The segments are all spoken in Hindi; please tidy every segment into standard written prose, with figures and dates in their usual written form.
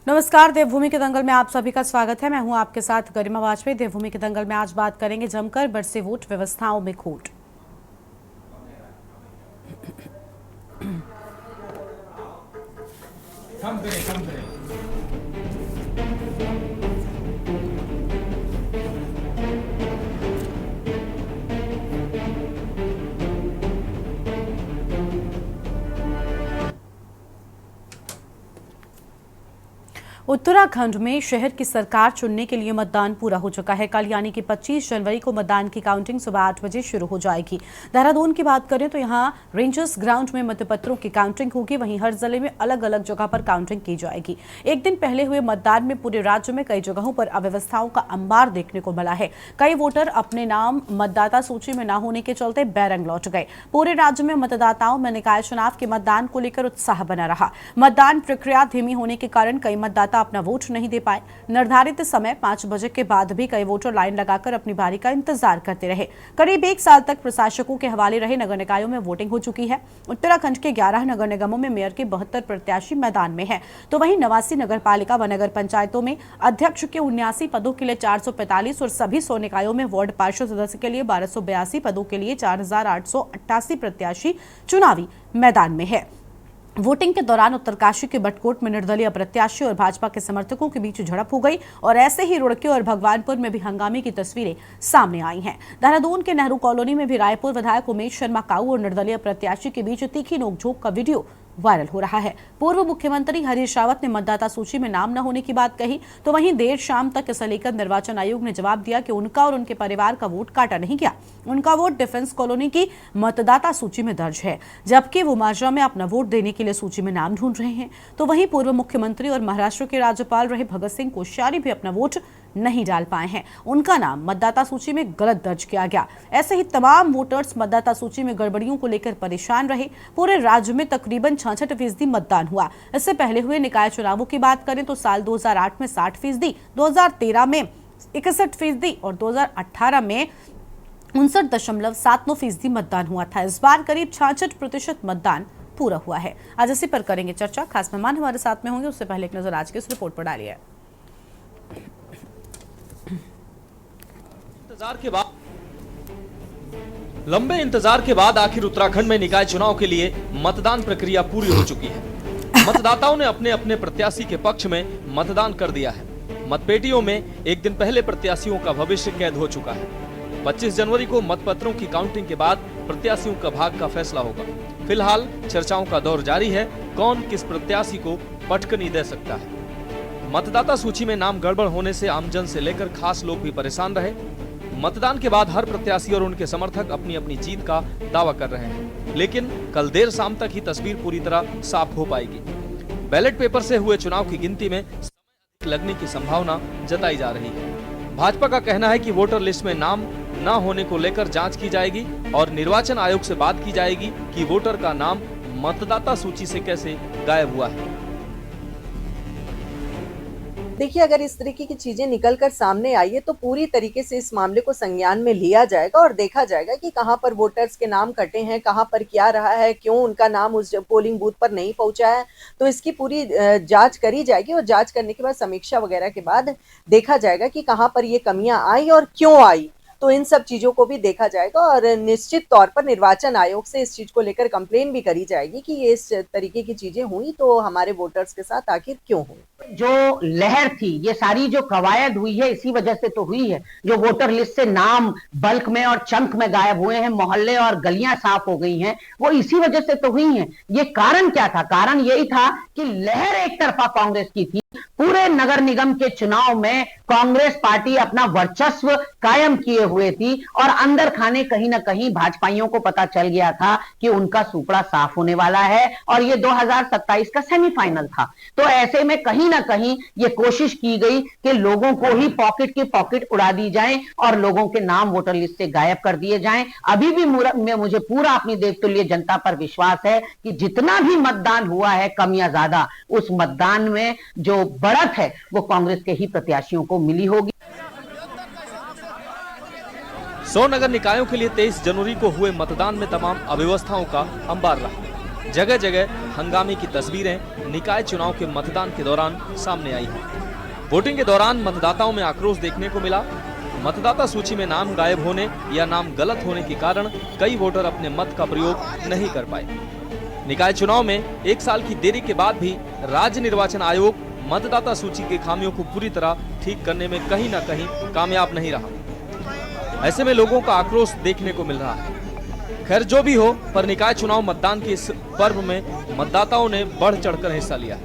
नमस्कार, देवभूमि के दंगल में आप सभी का स्वागत है। मैं हूं आपके साथ गरिमा वाजपेयी। देवभूमि के दंगल में आज बात करेंगे जमकर बरसे वोट, व्यवस्थाओं में खोट। उत्तराखंड में शहर की सरकार चुनने के लिए मतदान पूरा हो चुका है। कल यानी कि 25 जनवरी को मतदान की काउंटिंग सुबह 8 बजे शुरू हो जाएगी। देहरादून की बात करें तो यहां रेंजर्स ग्राउंड में मतपत्रों की काउंटिंग होगी। वहीं हर जिले में अलग अलग जगह पर काउंटिंग की जाएगी। एक दिन पहले हुए मतदान में पूरे राज्य में कई जगहों पर अव्यवस्थाओं का अंबार देखने को मिला है। कई वोटर अपने नाम मतदाता सूची में न होने के चलते बैरंग लौट गए। पूरे राज्य में मतदाताओं में निकाय चुनाव के मतदान को लेकर उत्साह बना रहा। मतदान प्रक्रिया धीमी होने के कारण कई मतदाता अपना वोट नहीं दे पाए। निर्धारित समय 5 बजे के बाद भी कई वोटर लाइन लगाकर अपनी बारी का इंतजार करते रहे। करीब 1 साल तक प्रशासकों के हवाले रहे नगर निकायों में वोटिंग हो चुकी है। उत्तराखंड के 11 नगर निगमों में मेयर के 72 प्रत्याशी मैदान में हैं, तो वहीं 89 नगर पालिका व नगर पंचायतों में अध्यक्ष के 79 पदों के लिए 445 और सभी 100 निकायों में वार्ड पार्षद सदस्य के लिए 1282 पदों के लिए 4888 प्रत्याशी चुनावी मैदान में है। वोटिंग के दौरान उत्तरकाशी के बटकोट में निर्दलीय प्रत्याशी और भाजपा के समर्थकों के बीच झड़प हो गई और ऐसे ही रुड़की और भगवानपुर में भी हंगामे की तस्वीरें सामने आई हैं। देहरादून के नेहरू कॉलोनी में भी रायपुर विधायक उमेश शर्मा काऊ और निर्दलीय प्रत्याशी के बीच तीखी नोकझोंक का वीडियो वायरल हो रहा है। पूर्व मुख्यमंत्री हरीश रावत ने मतदाता सूची में नाम न होने की बात कही, तो वहीं देर शाम तक इसे लेकर निर्वाचन आयोग ने जवाब दिया कि उनका और उनके परिवार का वोट काटा नहीं गया। उनका वोट डिफेंस कॉलोनी की मतदाता सूची में दर्ज है, जबकि वो माजरा में अपना वोट देने के लिए सूची में नाम ढूंढ रहे हैं। तो वहीं पूर्व मुख्यमंत्री और महाराष्ट्र के राज्यपाल रहे भगत सिंह कोश्यारी भी अपना वोट नहीं डाल पाए हैं। उनका नाम मतदाता सूची में गलत दर्ज किया गया। ऐसे ही तमाम वोटर्स मतदाता सूची में गड़बड़ियों को लेकर परेशान रहे। पूरे राज्य में तकरीबन 66% मतदान हुआ। इससे पहले हुए निकाय चुनावों की बात करें तो साल 2008 में 60%, 2013 में 61% और 2018 में 59.79% मतदान हुआ था। इस बार करीब 66% मतदान पूरा हुआ है। आज इसी पर करेंगे चर्चा। खास मेहमान हमारे साथ में होंगे, उससे पहले एक नजर आज की इस रिपोर्ट पर डालिए। लंबे इंतजार के बाद आखिर उत्तराखंड में निकाय चुनाव के लिए मतदान प्रक्रिया पूरी हो चुकी है। मतदाताओं ने अपने अपने प्रत्याशी के पक्ष में मतदान कर दिया है। मतपेटियों में एक दिन पहले प्रत्याशियों का भविष्य कैद हो चुका है। 25 जनवरी को मतपत्रों की काउंटिंग के बाद प्रत्याशियों का भाग्य का फैसला होगा। फिलहाल चर्चाओं का दौर जारी है, कौन किस प्रत्याशी को पटकनी दे सकता है। मतदाता सूची में नाम गड़बड़ होने से आमजन से लेकर खास लोग भी परेशान रहे। मतदान के बाद हर प्रत्याशी और उनके समर्थक अपनी अपनी जीत का दावा कर रहे हैं, लेकिन कल देर शाम तक ही तस्वीर पूरी तरह साफ हो पाएगी। बैलेट पेपर से हुए चुनाव की गिनती में समय अधिक लगने की संभावना जताई जा रही है। भाजपा का कहना है कि वोटर लिस्ट में नाम न होने को लेकर जांच की जाएगी और निर्वाचन आयोग से बात की जाएगी कि वोटर का नाम मतदाता सूची से कैसे गायब हुआ है। देखिए, अगर इस तरीके की चीजें निकल कर सामने आई है तो पूरी तरीके से इस मामले को संज्ञान में लिया जाएगा और देखा जाएगा कि कहां पर वोटर्स के नाम कटे हैं, कहां पर क्या रहा है, क्यों उनका नाम उस पोलिंग बूथ पर नहीं पहुंचा है। तो इसकी पूरी जांच करी जाएगी और जांच करने के बाद समीक्षा वगैरह के बाद देखा जाएगा कि कहां पर ये कमियां आई और क्यों आई। तो इन सब चीजों को भी देखा जाएगा और निश्चित तौर पर निर्वाचन आयोग से इस चीज को लेकर कंप्लेन भी करी जाएगी कि ये इस तरीके की चीजें हुई तो हमारे वोटर्स के साथ आखिर क्यों हुई। जो लहर थी, ये सारी जो कवायद हुई है इसी वजह से तो हुई है। जो वोटर लिस्ट से नाम बल्क में और चंक में गायब हुए हैं, मोहल्ले और गलियां साफ हो गई हैं, वो इसी वजह से तो हुई हैं। ये कारण क्या था? कारण यही था कि लहर एक तरफा कांग्रेस की थी। पूरे नगर निगम के चुनाव में कांग्रेस पार्टी अपना वर्चस्व कायम किए हुए थी और अंदर खाने कहीं ना कहीं भाजपाइयों को पता चल गया था कि उनका सुपड़ा साफ होने वाला है और ये 2027 का सेमीफाइनल था। तो ऐसे में कहीं ना कहीं ये कोशिश की गई कि लोगों को ही पॉकेट की पॉकेट उड़ा दी जाए और लोगों के नाम वोटर लिस्ट से गायब कर दिए जाएं। अभी भी मुझे पूरा अपनी देवतुल्य जनता पर विश्वास है कि जितना भी मतदान हुआ है कम या ज्यादा, उस मतदान में जो बढ़त है वो कांग्रेस के ही प्रत्याशियों को मिली होगी। 100 नगर निकायों के लिए 23 जनवरी को हुए मतदान में तमाम अव्यवस्थाओं का अंबार रहा। जगह जगह हंगामे की तस्वीरें निकाय चुनाव के मतदान के दौरान सामने आई हैं। वोटिंग के दौरान मतदाताओं में आक्रोश देखने को मिला। मतदाता सूची में नाम गायब होने या नाम गलत होने के कारण कई वोटर अपने मत का प्रयोग नहीं कर पाए। निकाय चुनाव में 1 साल की देरी के बाद भी राज्य निर्वाचन आयोग मतदाता सूची के खामियों को पूरी तरह ठीक करने में कहीं न कहीं कामयाब नहीं रहा। ऐसे में लोगों का आक्रोश देखने को मिल रहा है। खैर जो भी हो, पर निकाय चुनाव मतदान के इस पर्व में मतदाताओं ने बढ़ चढ़कर हिस्सा लिया।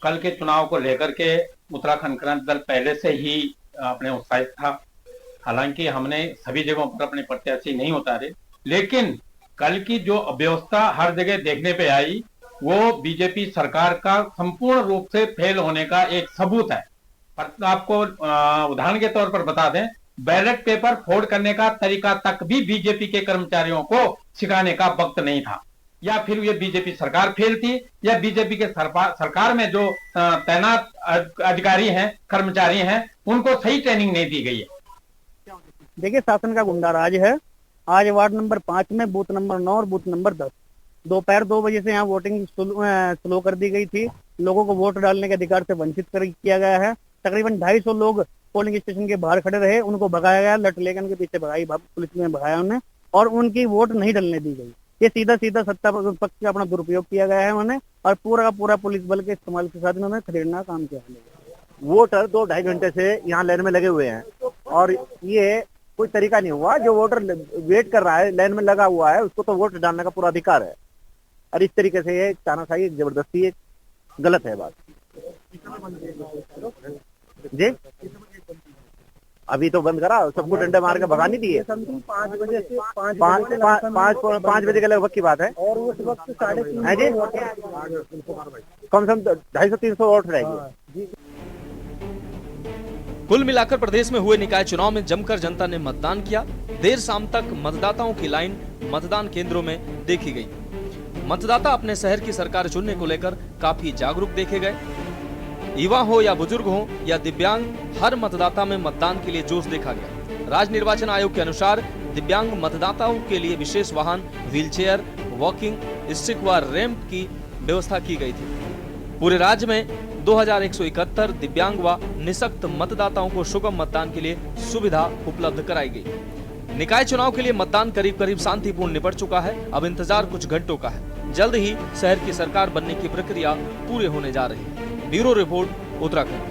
कल के चुनाव को लेकर के उत्तराखंड क्रांति दल पहले से ही अपने उत्साहित था। हालांकि हमने सभी जगहों पर अपने प्रत्याशी नहीं उतारे, लेकिन कल की जो अव्यवस्था हर जगह देखने पे आई वो बीजेपी सरकार का संपूर्ण रूप से फेल होने का एक सबूत है। आपको उदाहरण के तौर पर बता दें, बैलेट पेपर फोड़ करने का तरीका तक भी बीजेपी के कर्मचारियों को सिखाने का वक्त नहीं था। या फिर ये बीजेपी सरकार फेल थी, या बीजेपी के सरकार में जो तैनात अधिकारी हैं, कर्मचारी हैं, उनको सही ट्रेनिंग नहीं दी गई है। देखिए, शासन का गुंडा राज है। आज वार्ड नंबर 5 में बूथ नंबर 9 और बूथ नंबर 10 दोपहर 2 बजे से यहाँ वोटिंग स्लो कर दी गई थी। लोगों को वोट डालने के अधिकार से वंचित किया गया है। तकरीबन 250 लोग पोलिंग स्टेशन के बाहर खड़े रहे, उनको भगाया गया, लट लेकर उनके पीछे भगाई, पुलिस ने भगाया उन्हें, और उनकी वोट नहीं डलने दी गई। ये सीधा सत्ता पक्ष का अपना दुरुपयोग किया गया है उन्होंने, और पूरा का पूरा पुलिस बल के इस्तेमाल के साथ उन्होंने खदेड़ना काम किया है। वोटर 2-2.5 घंटे से यहाँ लाइन में लगे हुए हैं, और ये कोई तरीका नहीं हुआ। जो वोटर वेट कर रहा है, लाइन में लगा हुआ है, उसको तो वोट डालने का पूरा अधिकार है। और इस तरीके से ये तानाशाही, जबरदस्ती गलत है बात जी। अभी तो बंद करा, सबको डंडे मार के भगा नहीं दिए। 5 बजे से 5 बजे के लगभग की बात है, और उस वक्त 3:30 है जी। कम से कम 250-300 वोट रहेंगे। कुल मिलाकर प्रदेश में हुए निकाय चुनाव में जमकर जनता ने मतदान किया। देर शाम तक मतदाताओं की लाइन मतदान केंद्रों में देखी गई। मतदाता अपने शहर की सरकार चुनने को लेकर काफी जागरूक देखे गए। युवा हो या बुजुर्ग हो या दिव्यांग, हर मतदाता में मतदान के लिए जोश देखा गया। राज्य निर्वाचन आयोग के अनुसार दिव्यांग मतदाताओं के लिए विशेष वाहन, व्हीलचेयर, वॉकिंग स्टिक व रैंप की व्यवस्था की गई थी। पूरे राज्य में 2171 दिव्यांग व निःशक्त मतदाताओं को सुगम मतदान के लिए सुविधा उपलब्ध कराई गई। निकाय चुनाव के लिए मतदान करीब करीब शांतिपूर्ण निपट चुका है। अब इंतजार कुछ घंटों का है। जल्द ही शहर की सरकार बनने की प्रक्रिया पूरे होने जा रही है। Bureau report, Uttarakhand.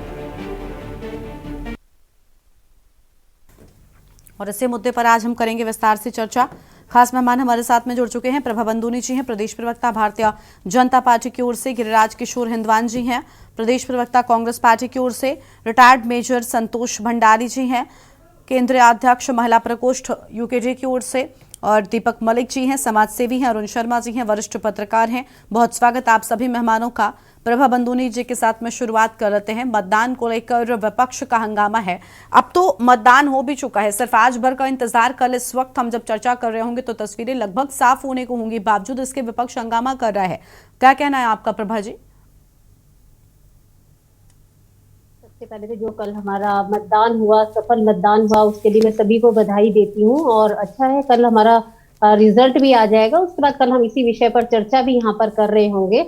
और इसी मुद्दे पर आज हम करेंगे विस्तार से चर्चा। खास मेहमान हमारे साथ में जुड़ चुके हैं। प्रभा बंदूनी जी हैं, प्रदेश प्रवक्ता भारतीय जनता पार्टी की ओर से। गिरिराज किशोर हिंदवान जी हैं, प्रदेश प्रवक्ता कांग्रेस पार्टी की ओर से। रिटायर्ड मेजर संतोष भंडारी जी हैं, केंद्रीय अध्यक्ष महिला प्रकोष्ठ यूकेडी की ओर से। और दीपक मलिक जी हैं, समाज सेवी हैं। अरुण शर्मा जी हैं, वरिष्ठ पत्रकार हैं। बहुत स्वागत आप सभी मेहमानों का। प्रभा बंदूनी जी के साथ में शुरुआत करते हैं। मतदान को लेकर विपक्ष का हंगामा है। अब तो मतदान हो भी चुका है, सिर्फ आज भर का इंतजार। कल इस वक्त हम जब चर्चा कर रहे होंगे तो तस्वीरें लगभग साफ होने को होंगी, बावजूद इसके विपक्ष हंगामा कर रहा है। क्या कहना है आपका प्रभा जी? सबसे पहले तो जो कल हमारा मतदान हुआ, सफल मतदान हुआ, उसके लिए मैं सभी को बधाई देती हूँ। और अच्छा है, कल हमारा रिजल्ट भी आ जाएगा, उसके बाद कल हम इसी विषय पर चर्चा भी यहाँ पर कर रहे होंगे।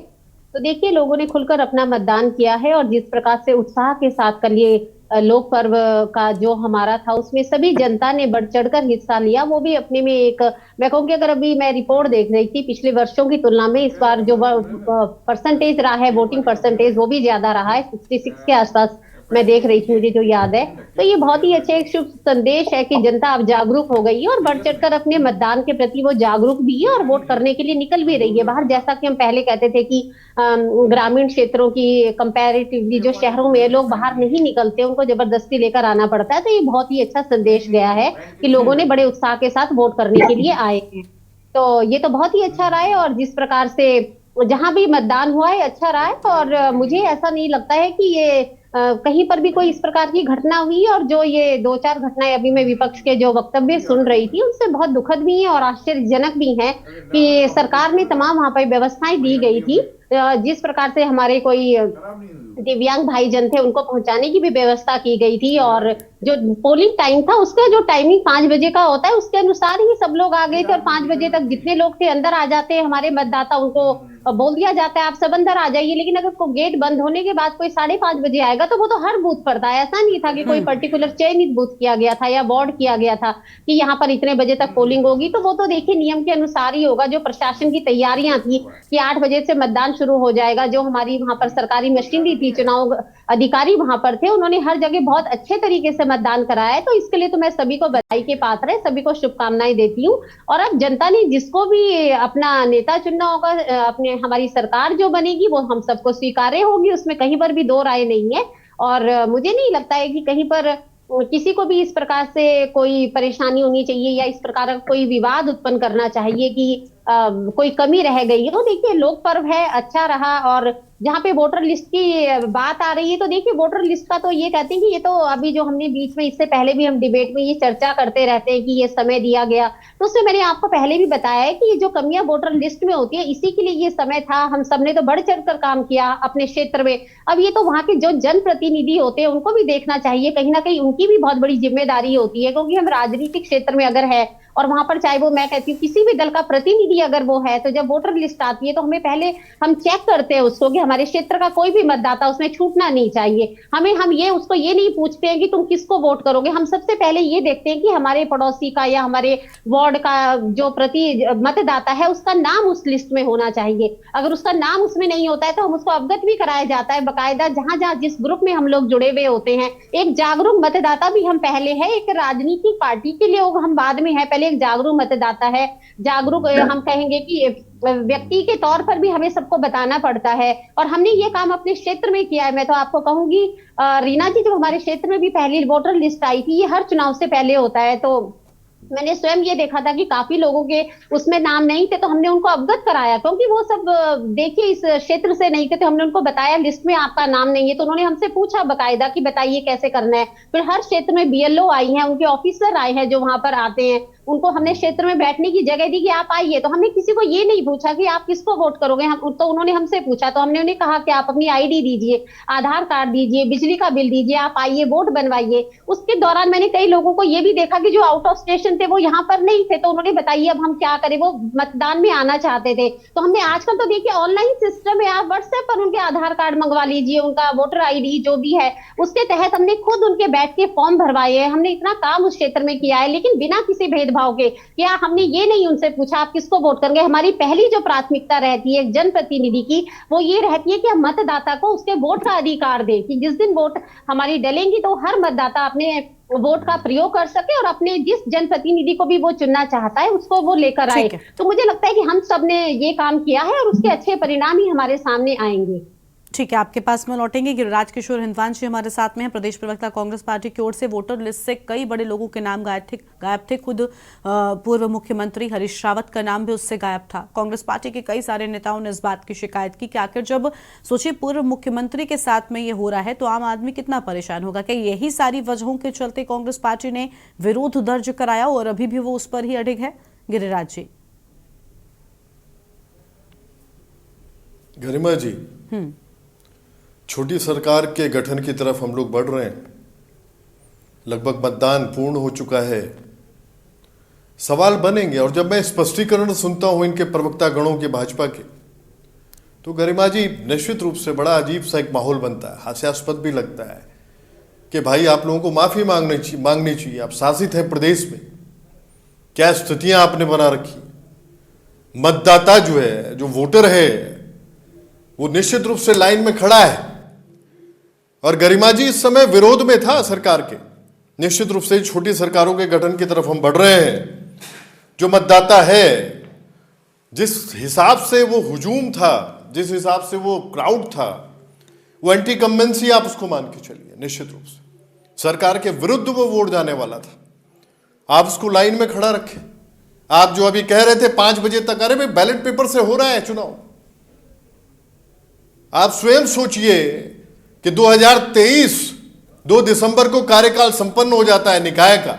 तो देखिए, लोगों ने खुलकर अपना मतदान किया है, और जिस प्रकार से उत्साह के साथ कल ये लोक पर्व का जो हमारा था, उसमें सभी जनता ने बढ़ चढ़कर हिस्सा लिया। वो भी अपने में एक, मैं कहूँगी, अगर अभी मैं रिपोर्ट देख रही थी पिछले वर्षों की तुलना में, इस बार जो परसेंटेज रहा है, वोटिंग परसेंटेज, वो भी ज्यादा रहा है। 66 के आसपास मैं देख रही थी, मुझे जो याद है। तो ये बहुत ही अच्छा एक शुभ संदेश है कि जनता अब जागरूक हो गई है और बढ़ चढ़कर अपने मतदान के प्रति वो जागरूक भी है और वोट करने के लिए निकल भी रही है बाहर। जैसा कि हम पहले कहते थे कि ग्रामीण क्षेत्रों की कंपैरेटिवली जो शहरों में लोग बाहर नहीं निकलते, उनको जबरदस्ती लेकर आना पड़ता है। तो ये बहुत ही अच्छा संदेश गया है कि लोगों ने बड़े उत्साह के साथ वोट करने के लिए आए हैं। तो ये तो बहुत ही अच्छा रहा है, और जिस प्रकार से जहां भी मतदान हुआ है अच्छा रहा है। और मुझे ऐसा नहीं लगता है कि ये कहीं पर भी कोई इस प्रकार की घटना हुई। और जो ये 2-4 घटनाएं अभी मैं विपक्ष के जो वक्तव्य सुन रही थी, उनसे बहुत दुखद भी है और आश्चर्यजनक भी है कि सरकार ने तमाम वहां पर व्यवस्थाएं दी गई थी। जिस प्रकार से हमारे कोई दिव्यांग भाईजन थे उनको पहुंचाने की भी व्यवस्था की गई थी। और जो पोलिंग टाइम था उसका जो टाइमिंग 5 बजे का होता है उसके अनुसार ही सब लोग आ गए थे और 5 बजे तक जितने लोग थे अंदर आ जाते हैं हमारे मतदाता, उनको बोल दिया जाता है आप सब अंदर आ जाइए। लेकिन अगर को गेट बंद होने के बाद कोई 5:30 बजे आएगा तो वो तो हर बूथ पर था, ऐसा नहीं था कि कोई पर्टिकुलर चयनित बूथ किया गया था या वार्ड किया गया था कि यहाँ पर इतने बजे तक पोलिंग होगी। तो वो तो देखिए नियम के अनुसार ही होगा। जो प्रशासन की तैयारियां थी कि 8 बजे से मतदान शुरू हो जाएगा, जो हमारी वहां पर सरकारी मशीनरी थी, चुनाव अधिकारी वहां पर थे, उन्होंने हर जगह बहुत अच्छे तरीके से मतदान कराया है। तो इसके लिए तो मैं सभी को बधाई के पात्र है, सभी को शुभकामनाएं देती हूँ। और अब जनता ने जिसको भी अपना नेता चुनना होगा, अपने हमारी सरकार जो बनेगी वो हम सबको स्वीकार्य होगी, उसमें कहीं पर भी दो राय नहीं है। और मुझे नहीं लगता है कि कहीं पर किसी को भी इस प्रकार से कोई परेशानी होनी चाहिए या इस प्रकार का कोई विवाद उत्पन्न करना चाहिए कि कोई कमी रह गई हो। देखिए लोक पर्व है, अच्छा रहा। और जहाँ पे वोटर लिस्ट की बात आ रही है तो देखिए वोटर लिस्ट का तो ये कहते हैं कि ये तो अभी जो हमने बीच में इससे पहले भी हम डिबेट में ये चर्चा करते रहते हैं कि ये समय दिया गया, तो उसमें मैंने आपको पहले भी बताया है कि ये जो कमियां वोटर लिस्ट में होती है इसी के लिए ये समय था। हम सबने तो बढ़ चढ़ कर काम किया अपने क्षेत्र में। अब ये तो वहां के जो जनप्रतिनिधि होते हैं उनको भी देखना चाहिए, कहीं ना कहीं उनकी भी बहुत बड़ी जिम्मेदारी होती है, क्योंकि हम राजनीतिक क्षेत्र में अगर है और वहां पर चाहे वो मैं कहती हूँ किसी भी दल का प्रतिनिधि अगर वो है, तो जब वोटर लिस्ट आती है तो हमें पहले हम चेक करते हैं उसको कि हमारे क्षेत्र का कोई भी मतदाता उसमें छूटना नहीं चाहिए। हम ये उसको ये नहीं पूछते हैं कि तुम किसको वोट करोगे, हम सबसे पहले ये देखते हैं कि हमारे पड़ोसी का या हमारे वार्ड का जो प्रति मतदाता है उसका नाम उस लिस्ट में होना चाहिए। अगर उसका नाम उसमें नहीं होता है तो हम उसको अवगत भी कराया जाता है बकायदा, जहां जहां जिस ग्रुप में हम लोग जुड़े हुए होते हैं। एक जागरूक मतदाता भी हम पहले है, एक राजनीतिक पार्टी के लिए हम बाद में है, एक जागरूक मतदाता है। जागरूक हम कहेंगे कि व्यक्ति के तौर पर भी हमें सबको बताना पड़ता है और हमने ये काम अपने क्षेत्र में किया है। मैं तो आपको कहूंगी रीना जी, जब हमारे क्षेत्र में भी पहली वोटर लिस्ट आई थी, ये हर चुनाव से पहले होता है, तो मैंने स्वयं ये देखा था कि काफी लोगों के उसमें नाम नहीं थे, तो हमने उनको अवगत कराया, क्योंकि वो सब देखिए इस क्षेत्र से नहीं थे, तो हमने उनको बताया लिस्ट में आपका नाम नहीं है। तो उन्होंने हमसे पूछा बकायदा कि बताइए कैसे करना है। फिर हर क्षेत्र में BLO आई हैं, उनके ऑफिसर आए हैं जो वहां पर आते हैं, उनको हमने क्षेत्र में बैठने की जगह दी कि आप आइए। तो हमने किसी को ये नहीं पूछा कि आप किसको वोट करोगे, तो उन्होंने हमसे पूछा, तो हमने उन्हें कहा कि आप अपनी ID दीजिए, आधार कार्ड दीजिए, बिजली का बिल दीजिए, आप आइए वोट बनवाइए। उसके दौरान मैंने कई लोगों को ये भी देखा कि जो आउट ऑफ स्टेशन थे वो यहाँ पर नहीं थे, तो उन्होंने बताइए अब हम क्या करें, वो मतदान में आना चाहते थे। तो हमने आजकल तो देखिए ऑनलाइन सिस्टम है, आप व्हाट्सएप पर उनके आधार कार्ड मंगवा लीजिए, उनका वोटर ID जो भी है उसके तहत हमने खुद उनके बैठ के फॉर्म भरवाए हैं। हमने इतना काम उस क्षेत्र में किया है, लेकिन बिना किसी भेदभाव के। क्या हमने ये नहीं उनसे पूछा आप किसको वोट करेंगे। हमारी पहली जो प्राथमिकता रहती है जनप्रतिनिधि की, वो ये रहती है कि हम मतदाता को उसके वोट का अधिकार दें, कि जिस दिन वोट हमारी डलेंगी तो हर मतदाता अपने वोट का प्रयोग कर सके और अपने जिस जनप्रतिनिधि को भी वो चुनना चाहता है उसको वो लेकर आए। तो मुझे लगता है कि हम सब ने ये काम किया है और उसके अच्छे परिणाम ही हमारे सामने आएंगे। ठीक है, आपके पास में लौटेंगे। गिरिराज किशोर हिंदवान जी हमारे साथ में हैं, प्रदेश प्रवक्ता कांग्रेस पार्टी की ओर से। वोटर लिस्ट से कई बड़े लोगों के नाम गायब थे। खुद पूर्व मुख्यमंत्री हरीश रावत का नाम भी उससे गायब था। कांग्रेस पार्टी के कई सारे नेताओं ने इस बात की शिकायत की कि आखिर जब सोचिए पूर्व मुख्यमंत्री के साथ में ये हो रहा है तो आम आदमी कितना परेशान होगा। क्या यही सारी वजहों के चलते कांग्रेस पार्टी ने विरोध दर्ज कराया और अभी भी वो उस पर ही अडिग है? गिरिराज जी। गरिमा जी, छोटी सरकार के गठन की तरफ हम लोग बढ़ रहे हैं। लगभग मतदान पूर्ण हो चुका है। सवाल बनेंगे और जब मैं स्पष्टीकरण सुनता हूं इनके प्रवक्ता गणों के भाजपा के, तो गरिमा जी निश्चित रूप से बड़ा अजीब सा एक माहौल बनता है, हास्यास्पद भी लगता है कि भाई आप लोगों को माफी मांगनी चाहिए। आप शासित हैं प्रदेश में, क्या स्थितियां आपने बना रखी। मतदाता जो है, जो वोटर है, वो निश्चित रूप से लाइन में खड़ा है और गरिमा जी इस समय विरोध में था सरकार के। निश्चित रूप से छोटी सरकारों के गठन की तरफ हम बढ़ रहे हैं। जो मतदाता है, जिस हिसाब से वो हुजूम था, जिस हिसाब से वो क्राउड था, वो एंटी कम्बेंसी आप उसको मान के चलिए। निश्चित रूप से सरकार के विरुद्ध वो वोट जाने वाला था। आप उसको लाइन में खड़ा रखें। आप जो अभी कह रहे थे 5 बजे तक, अरे भाई बैलेट पेपर से हो रहा है चुनाव। आप स्वयं सोचिए कि 2023 2 दिसंबर को कार्यकाल संपन्न हो जाता है निकाय का।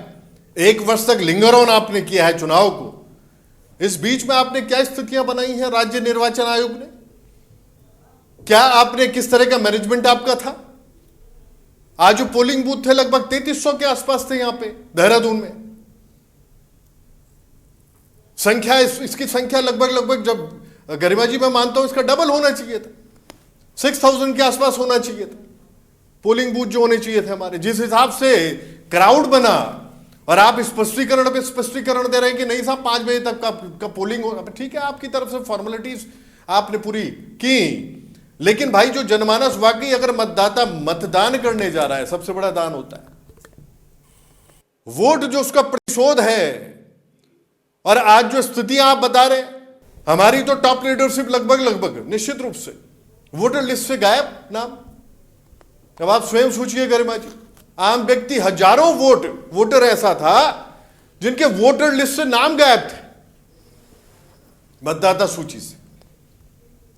1 वर्ष तक लिंगर ऑन आपने किया है चुनाव को। इस बीच में आपने क्या स्थितियां बनाई हैं राज्य निर्वाचन आयोग ने? क्या आपने किस तरह का मैनेजमेंट आपका था? आज जो पोलिंग बूथ थे लगभग 3300 के आसपास थे यहां पे देहरादून में। संख्या इसकी संख्या लगभग जब गरिमा जी मैं मानता हूं इसका डबल होना चाहिए था, 6000 के आसपास होना चाहिए था पोलिंग बूथ जो होने चाहिए थे हमारे। जिस हिसाब से क्राउड बना और आप स्पष्टीकरण पे स्पष्टीकरण दे रहे हैं कि नहीं साहब 5 बजे तक का पोलिंग हो। ठीक है, आपकी तरफ से फॉर्मेलिटीज आपने पूरी की, लेकिन भाई जो जनमानस वाकई अगर मतदाता मतदान करने जा रहा है, सबसे बड़ा दान होता है वोट, जो उसका प्रतिशोध है। और आज जो स्थितियां आप बता रहे हैं, हमारी तो टॉप लीडरशिप लगभग निश्चित रूप से वोटर लिस्ट से गायब नाम। अब आप स्वयं सोचिए गरिमा जी, आम व्यक्ति हजारों वोटर ऐसा था जिनके वोटर लिस्ट से नाम गायब थे, मतदाता सूची से।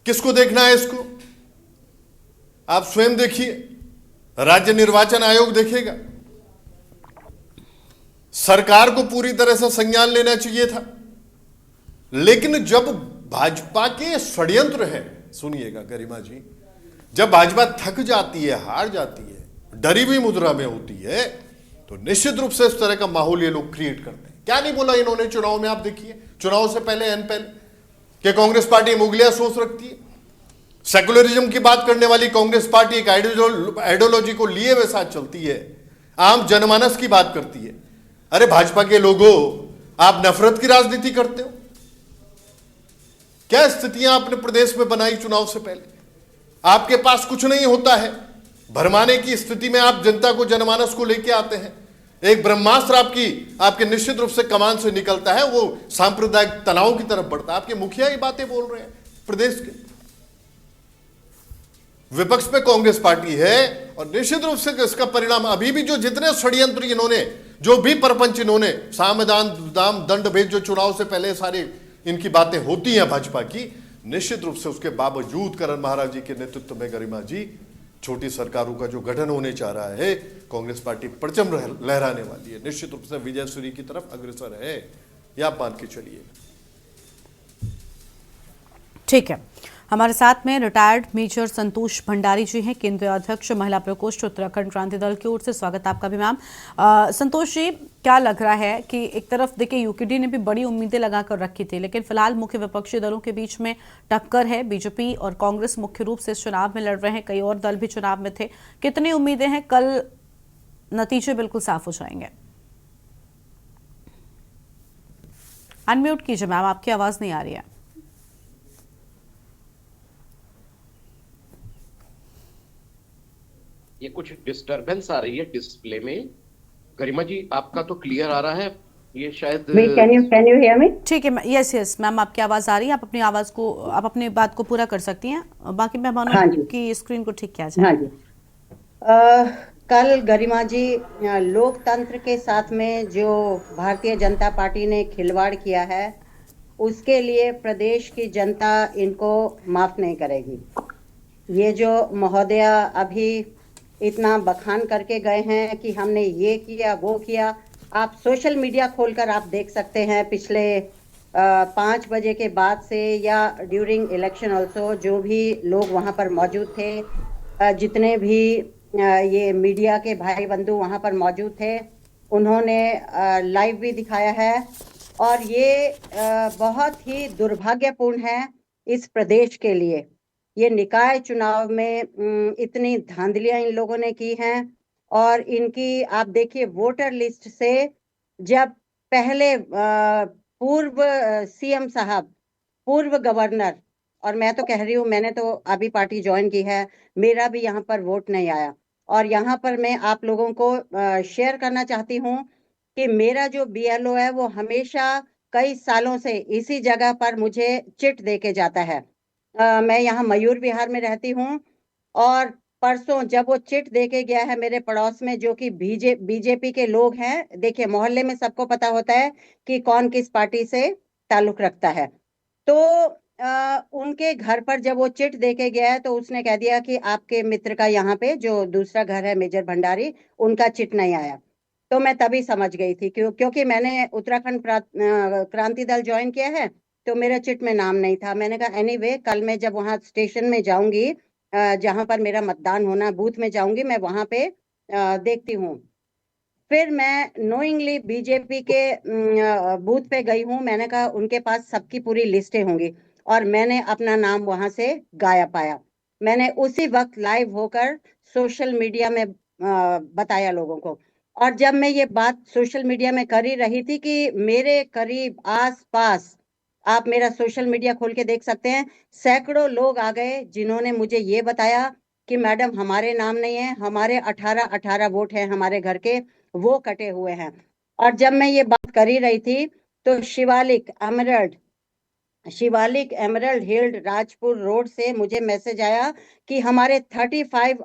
किसको देखना है इसको? आप स्वयं देखिए, राज्य निर्वाचन आयोग देखेगा। सरकार को पूरी तरह से संज्ञान लेना चाहिए था, लेकिन जब भाजपा के षड्यंत्र है, सुनिएगा गरिमा जी, जब भाजपा थक जाती है, हार जाती है, डरी हुई मुद्रा में होती है, तो निश्चित रूप से इस तरह का माहौल ये लोग क्रिएट करते हैं। क्या नहीं बोला इन्होंने चुनाव में? आप देखिए, चुनाव से पहले कि कांग्रेस पार्टी मुगलिया सोच रखती है। सेकुलरिज्म की बात करने वाली कांग्रेस पार्टी एक आइडियोलॉजी को लिए हुए साथ चलती है, आम जनमानस की बात करती है। अरे भाजपा के लोगों, आप नफरत की राजनीति करते हो। क्या स्थितियां आपने प्रदेश में बनाई चुनाव से पहले? आपके पास कुछ नहीं होता है, भरमाने की स्थिति में आप जनता को, जनमानस को लेके आते हैं। एक ब्रह्मास्त्र आपके निश्चित रूप से कमान से निकलता है, वो सांप्रदायिक तनाव की तरफ बढ़ता है। आपके मुखिया ये बातें बोल रहे हैं प्रदेश के। विपक्ष में कांग्रेस पार्टी है और निश्चित रूप से इसका परिणाम अभी भी जो जितने षड्यंत्र इन्होंने, जो भी परपंच इन्होंने, सामदान दाम दंड भेद, जो चुनाव से पहले सारी इनकी बातें होती हैं भाजपा की, निश्चित रूप से उसके बावजूद करण महाराज जी के नेतृत्व में गरिमा जी छोटी सरकारों का जो गठन होने जा रहा है, कांग्रेस पार्टी परचम लहराने वाली है, निश्चित रूप से विजय सूरी की तरफ अग्रसर है, या आप मान के चलिए। ठीक है, हमारे साथ में रिटायर्ड मेजर संतोष भंडारी जी हैं, केंद्रीय अध्यक्ष महिला प्रकोष्ठ उत्तराखंड क्रांति दल की ओर से। स्वागत आपका भी मैम। संतोष जी, क्या लग रहा है कि एक तरफ देखिए यूकेडी ने भी बड़ी उम्मीदें लगाकर रखी थी, लेकिन फिलहाल मुख्य विपक्षी दलों के बीच में टक्कर है। बीजेपी और कांग्रेस मुख्य रूप से इस चुनाव में लड़ रहे हैं, कई और दल भी चुनाव में थे। कितनी उम्मीदें हैं कल नतीजे बिल्कुल साफ हो जाएंगे? अनम्यूट कीजिए मैम, आपकी आवाज नहीं आ रही है। ये कुछ डिस्टरबेंस आ रही है डिस्प्ले में। गरिमा जी, आपका तो क्लियर आ रहा है, ये शायद कैन यू हियर मी? ठीक है, यस मैम, आपकी आवाज आ रही है। आप अपनी आवाज को, आप अपनी बात को पूरा कर सकती हैं, बाकी मेहमानों की स्क्रीन को ठीक किया जाए। हाँ जी, कल गरिमा जी, लोकतंत्र के साथ में जो भारतीय जनता पार्टी ने खिलवाड़ किया है, उसके लिए प्रदेश की जनता इनको माफ नहीं करेगी। ये जो महोदया अभी इतना बखान करके गए हैं कि हमने ये किया वो किया, आप सोशल मीडिया खोलकर आप देख सकते हैं पिछले 5 बजे के बाद से या ड्यूरिंग इलेक्शन ऑल्सो, जो भी लोग वहाँ पर मौजूद थे, जितने भी ये मीडिया के भाई बंधु वहाँ पर मौजूद थे, उन्होंने लाइव भी दिखाया है। और ये बहुत ही दुर्भाग्यपूर्ण है इस प्रदेश के लिए। ये निकाय चुनाव में इतनी धांधलियां इन लोगों ने की हैं। और इनकी आप देखिए, वोटर लिस्ट से जब पहले पूर्व सीएम साहब, पूर्व गवर्नर, और मैं तो कह रही हूँ, मैंने तो अभी पार्टी ज्वाइन की है, मेरा भी यहाँ पर वोट नहीं आया। और यहाँ पर मैं आप लोगों को शेयर करना चाहती हूँ कि मेरा जो बीएलओ है वो हमेशा कई सालों से इसी जगह पर मुझे चिट दे के जाता है। मैं यहाँ मयूर विहार में रहती हूँ, और परसों जब वो चिट दे के गया है मेरे पड़ोस में, जो कि बीजेपी के लोग हैं, देखिए मोहल्ले में सबको पता होता है कि कौन किस पार्टी से ताल्लुक रखता है, तो उनके घर पर जब वो चिट दे के गया है तो उसने कह दिया कि आपके मित्र का यहाँ पे जो दूसरा घर है मेजर भंडारी, उनका चिट नहीं आया। तो मैं तभी समझ गई थी, क्योंकि मैंने उत्तराखंड क्रांति दल ज्वाइन किया है, तो मेरा चिट में नाम नहीं था। मैंने कहा एनीवे, कल मैं जब वहां स्टेशन में जाऊंगी जहां पर मेरा मतदान होना बूथ में जाऊंगी, मैं वहां पे देखती हूँ। फिर मैं नोइंगली बीजेपी के बूथ पे गई हूँ। मैंने कहा उनके पास सबकी पूरी लिस्टें होंगी, और मैंने अपना नाम वहां से गायब पाया। मैंने उसी वक्त लाइव होकर सोशल मीडिया में बताया लोगों को। और जब मैं ये बात सोशल मीडिया में कर ही रही थी कि मेरे करीब आस पास, आप मेरा सोशल मीडिया खोल के देख सकते हैं, सैकड़ों लोग आ गए जिन्होंने मुझे ये बताया कि मैडम हमारे नाम नहीं है, हमारे 18 वोट हैं हमारे घर के, वो कटे हुए हैं। और जब मैं ये बात कर ही रही थी तो Shivalik emerald healed Rajpur road से मुझे मैसेज आया कि हमारे 35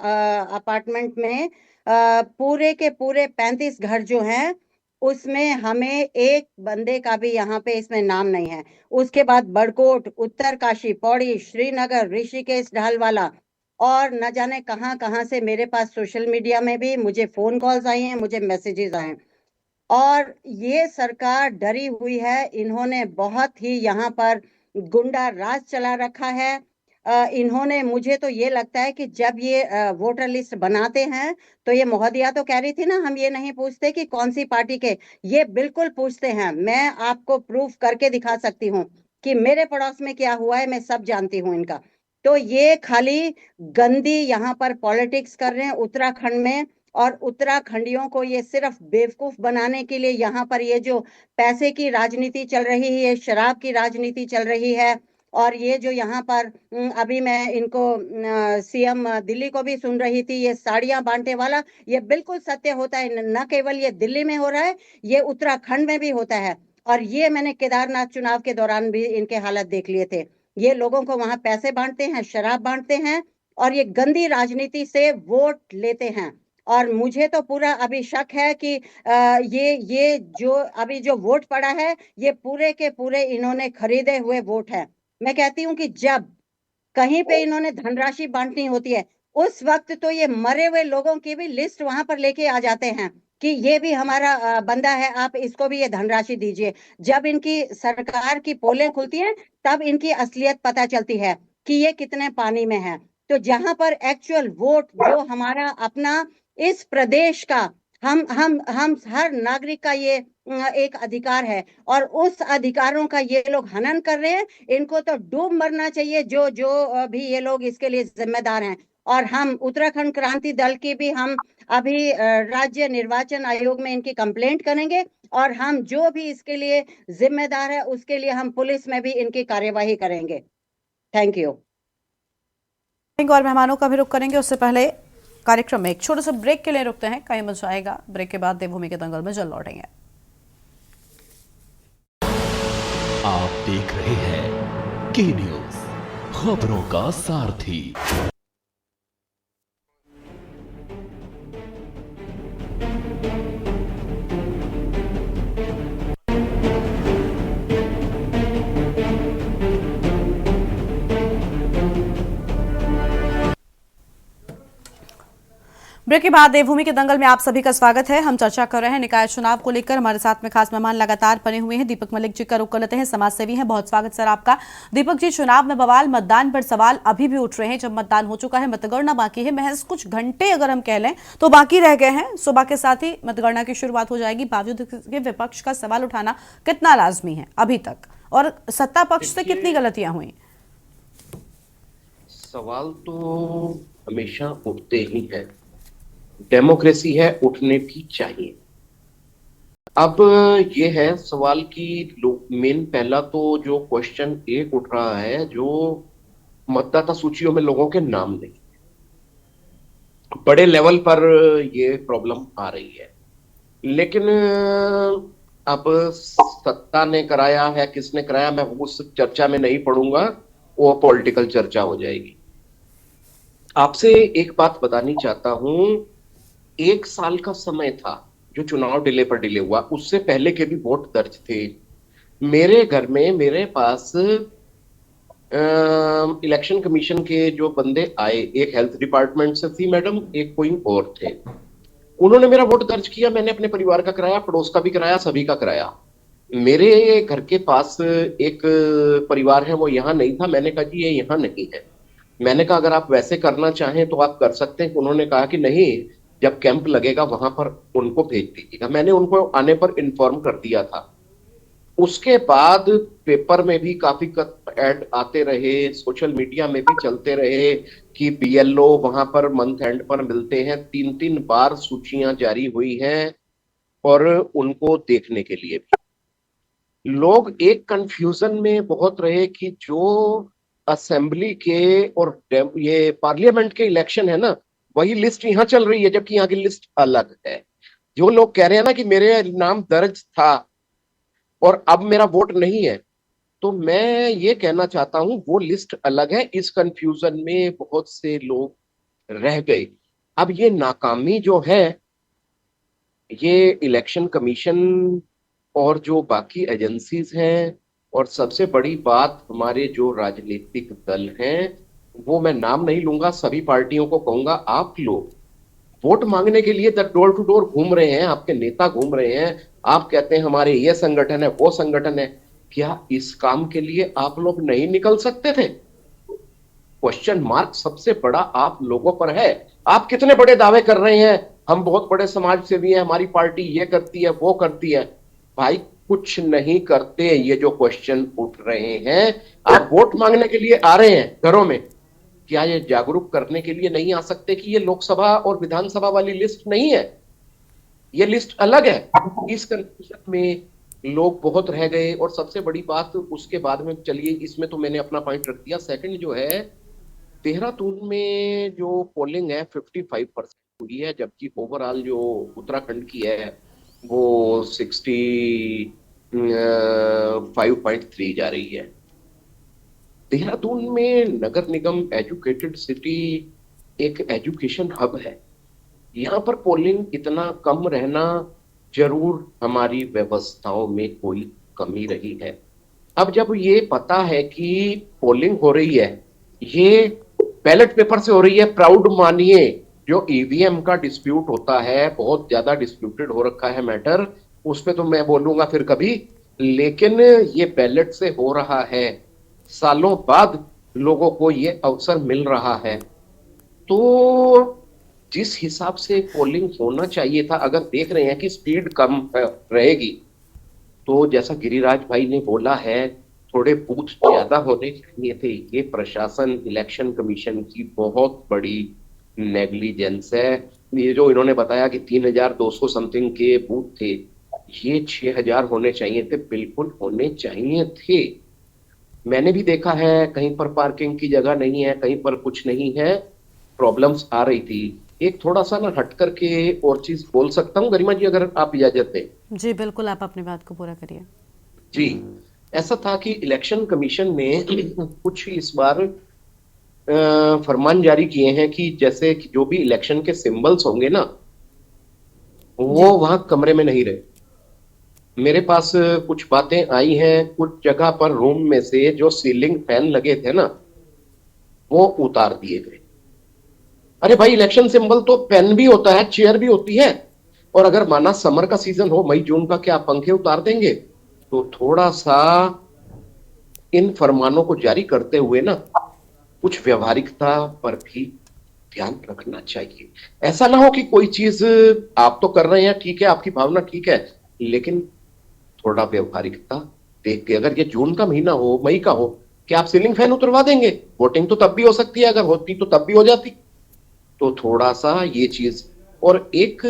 अपार्टमेंट में पूरे के पूरे 35 घर जो हैं उसमें हमें एक बंदे का भी यहाँ पे इसमें नाम नहीं है। उसके बाद बड़कोट, उत्तरकाशी, पौड़ी, श्रीनगर, ऋषिकेश, ढालवाला और न जाने कहां कहां से मेरे पास सोशल मीडिया में भी मुझे फोन कॉल्स आई हैं, मुझे मैसेजेस आए हैं। और ये सरकार डरी हुई है। इन्होंने बहुत ही यहाँ पर गुंडा राज चला रखा है। इन्होंने, मुझे तो ये लगता है कि जब ये वोटर लिस्ट बनाते हैं तो ये महोदया तो कह रही थी ना, हम ये नहीं पूछते कि कौन सी पार्टी के, ये बिल्कुल पूछते हैं। मैं आपको प्रूफ करके दिखा सकती हूँ कि मेरे पड़ोस में क्या हुआ है, मैं सब जानती हूँ इनका। तो ये खाली गंदी यहाँ पर पॉलिटिक्स कर रहे हैं उत्तराखंड में, और उत्तराखंडियों को ये सिर्फ बेवकूफ बनाने के लिए यहाँ पर ये जो पैसे की राजनीति चल रही है, शराब की राजनीति चल रही है। और ये जो यहाँ पर अभी मैं इनको सीएम दिल्ली को भी सुन रही थी, ये साड़ियां बांटने वाला, ये बिल्कुल सत्य होता है। न केवल ये दिल्ली में हो रहा है, ये उत्तराखंड में भी होता है। और ये मैंने केदारनाथ चुनाव के दौरान भी इनके हालत देख लिए थे। ये लोगों को वहां पैसे बांटते हैं, शराब बांटते हैं, और ये गंदी राजनीति से वोट लेते हैं। और मुझे तो पूरा अभी शक है कि ये जो अभी जो वोट पड़ा है, ये पूरे के पूरे इन्होंने खरीदे हुए वोट है। मैं कहती हूँ कि जब कहीं पे इन्होंने धनराशि बांटनी होती है, उस वक्त तो ये मरे हुए लोगों की भी लिस्ट वहां पर लेके आ जाते हैं कि ये भी हमारा बंदा है, आप इसको भी ये धनराशि दीजिए। जब इनकी सरकार की पोलें खुलती हैं, तब इनकी असलियत पता चलती है कि ये कितने पानी में है। तो जहां पर एक्चुअल वोट जो हमारा अपना इस प्रदेश का, हम हर नागरिक का ये एक अधिकार है, और उस अधिकारों का ये लोग हनन कर रहे हैं। इनको तो डूब मरना चाहिए जो जो भी ये लोग इसके लिए जिम्मेदार हैं। और हम उत्तराखंड क्रांति दल की भी हम अभी राज्य निर्वाचन आयोग में इनकी कंप्लेंट करेंगे, और हम जो भी इसके लिए जिम्मेदार है उसके लिए हम पुलिस में भी इनकी कार्यवाही करेंगे। Thank you. और मेहमानों का भी रुख करेंगे, उससे पहले कार्यक्रम में एक छोटे से ब्रेक के लिए रुकते हैं। कहीं मच आएगा, ब्रेक के बाद देवभूमि के दंगल में जल्द लौटेंगे। आप देख रहे हैं के न्यूज, खबरों का सारथी। ब्रेक के बाद देवभूमि के दंगल में आप सभी का स्वागत है। हम चर्चा कर रहे हैं निकाय चुनाव को लेकर। हमारे साथ में खास मेहमान लगातार बने हुए हैं। दीपक मलिक जी का रुख कर लेते हैं, समाज सेवी हैं। बहुत स्वागत सर आपका। दीपक जी, चुनाव में बवाल, मतदान पर सवाल अभी भी उठ रहे हैं। जब मतदान हो चुका है, मतगणना बाकी है, महज कुछ घंटे अगर हम कह लें तो बाकी रह गए हैं। सुबह के साथ ही मतगणना की शुरुआत हो जाएगी। बावजूद इसके विपक्ष का सवाल उठाना कितना लाजमी है अभी तक, और सत्ता पक्ष से कितनी गलतियां हुई? सवाल तो हमेशा उठते ही हैं। डेमोक्रेसी है, उठने भी चाहिए। अब ये है सवाल की मेन पहला तो जो क्वेश्चन एक उठ रहा है, जो मतदाता सूचियों में लोगों के नाम नहीं, बड़े लेवल पर ये प्रॉब्लम आ रही है। लेकिन अब सत्ता ने कराया है, किसने कराया, मैं उस चर्चा में नहीं पढ़ूंगा, वो पॉलिटिकल चर्चा हो जाएगी। आपसे एक बात बतानी चाहता हूं, 1 साल का समय था जो चुनाव डिले पर डिले हुआ, उससे पहले के भी वोट दर्ज थे। मेरे घर में मेरे पास इलेक्शन कमीशन के जो बंदे आए, एक हेल्थ डिपार्टमेंट से थी मैडम, एक कोई और थे, उन्होंने मेरा वोट दर्ज किया। मैंने अपने परिवार का कराया, पड़ोस का भी कराया, सभी का कराया। मेरे घर के पास एक परिवार है, वो यहाँ नहीं था। मैंने कहा जी ये यहाँ नहीं है, मैंने कहा अगर आप वैसे करना चाहें तो आप कर सकते हैं। उन्होंने कहा कि नहीं, जब कैंप लगेगा वहां पर उनको भेज दीजिएगा। मैंने उनको आने पर इन्फॉर्म कर दिया था। उसके बाद पेपर में भी काफी ऐड आते रहे, सोशल मीडिया में भी चलते रहे कि बीएलओ वहां पर मंथ एंड पर मिलते हैं। 3-3 बार सूचियां जारी हुई हैं और उनको देखने के लिए भी लोग एक कंफ्यूजन में बहुत रहे कि जो असेंबली के और ये पार्लियामेंट के इलेक्शन है ना, वही लिस्ट यहाँ चल रही है, जबकि यहाँ की लिस्ट अलग है। जो लोग कह रहे हैं ना कि मेरे नाम दर्ज था और अब मेरा वोट नहीं है, तो मैं ये कहना चाहता हूं वो लिस्ट अलग है। इस कंफ्यूजन में बहुत से लोग रह गए। अब ये नाकामी जो है, ये इलेक्शन कमीशन और जो बाकी एजेंसीज हैं, और सबसे बड़ी बात हमारे जो राजनीतिक दल हैं, वो मैं नाम नहीं लूंगा, सभी पार्टियों को कहूंगा, आप लोग वोट मांगने के लिए डोर टू डोर घूम रहे हैं, आपके नेता घूम रहे हैं, आप कहते हैं हमारे ये संगठन है, वो संगठन है। क्या इस काम के लिए आप लोग नहीं निकल सकते थे? क्वेश्चन मार्क सबसे बड़ा आप लोगों पर है। आप कितने बड़े दावे कर रहे हैं, हम बहुत बड़े समाज सेवी हैं, हमारी पार्टी ये करती है, वो करती है। भाई कुछ नहीं करते। ये जो क्वेश्चन उठ रहे हैं, आप वोट मांगने के लिए आ रहे हैं घरों में, क्या ये जागरूक करने के लिए नहीं आ सकते कि ये लोकसभा और विधानसभा वाली लिस्ट नहीं है, ये लिस्ट अलग है? इस कंफ्यूजन में लोग बहुत रह गए। और सबसे बड़ी बात उसके बाद में, चलिए इसमें तो मैंने अपना पॉइंट रख दिया। सेकंड जो है, देहरादून में जो पोलिंग है 55% हुई है, जबकि ओवरऑल जो उत्तराखंड की है वो 65.3 जा रही है। देहरादून में नगर निगम एजुकेटेड सिटी, एक एजुकेशन हब है। यहाँ पर पोलिंग इतना कम रहना, जरूर हमारी व्यवस्थाओं में कोई कमी रही है। अब जब ये पता है कि पोलिंग हो रही है, ये बैलेट पेपर से हो रही है, प्राउड मानिए, जो ईवीएम का डिस्प्यूट होता है, बहुत ज्यादा डिस्प्यूटेड हो रखा है मैटर, उस पे तो मैं बोलूंगा फिर कभी, लेकिन ये बैलेट से हो रहा है, सालों बाद लोगों को ये अवसर मिल रहा है। तो जिस हिसाब से पोलिंग होना चाहिए था, अगर देख रहे हैं कि स्पीड कम रहेगी, तो जैसा गिरिराज भाई ने बोला है, थोड़े बूथ ज्यादा होने चाहिए थे। ये प्रशासन, इलेक्शन कमीशन की बहुत बड़ी नेग्लिजेंस है। ये जो इन्होंने बताया कि 3200 समथिंग के बूथ थे, ये 6000 होने चाहिए थे, बिल्कुल होने चाहिए थे। मैंने भी देखा है कहीं पर पार्किंग की जगह नहीं है, कहीं पर कुछ नहीं है, प्रॉब्लम्स आ रही थी। एक थोड़ा सा ना हट करके और चीज बोल सकता हूँ गरिमा जी, अगर आप इजाजत दें। जी बिल्कुल, आप अपनी बात को पूरा करिए। जी, ऐसा था कि इलेक्शन कमीशन ने कुछ इस बार फरमान जारी किए हैं कि जैसे कि जो भी इलेक्शन के सिंबल्स होंगे ना, वो वहां कमरे में नहीं रहे। मेरे पास कुछ बातें आई हैं, कुछ जगह पर रूम में से जो सीलिंग फैन लगे थे ना, वो उतार दिए गए। अरे भाई, इलेक्शन सिंबल तो पेन भी होता है, चेयर भी होती है, और अगर माना समर का सीजन हो, मई जून का, क्या पंखे उतार देंगे? तो थोड़ा सा इन फरमानों को जारी करते हुए ना, कुछ व्यवहारिकता पर भी ध्यान रखना चाहिए। ऐसा ना हो कि कोई चीज आप तो कर रहे हैं, ठीक है, आपकी भावना ठीक है, लेकिन थोड़ा व्यवहारिकता देख के, अगर ये जून का महीना हो, मई का हो, क्या आप सीलिंग फैन उतरवा देंगे? वोटिंग तो तब भी हो सकती है, अगर होती तो तब भी हो जाती। तो थोड़ा सा ये चीज। और एक,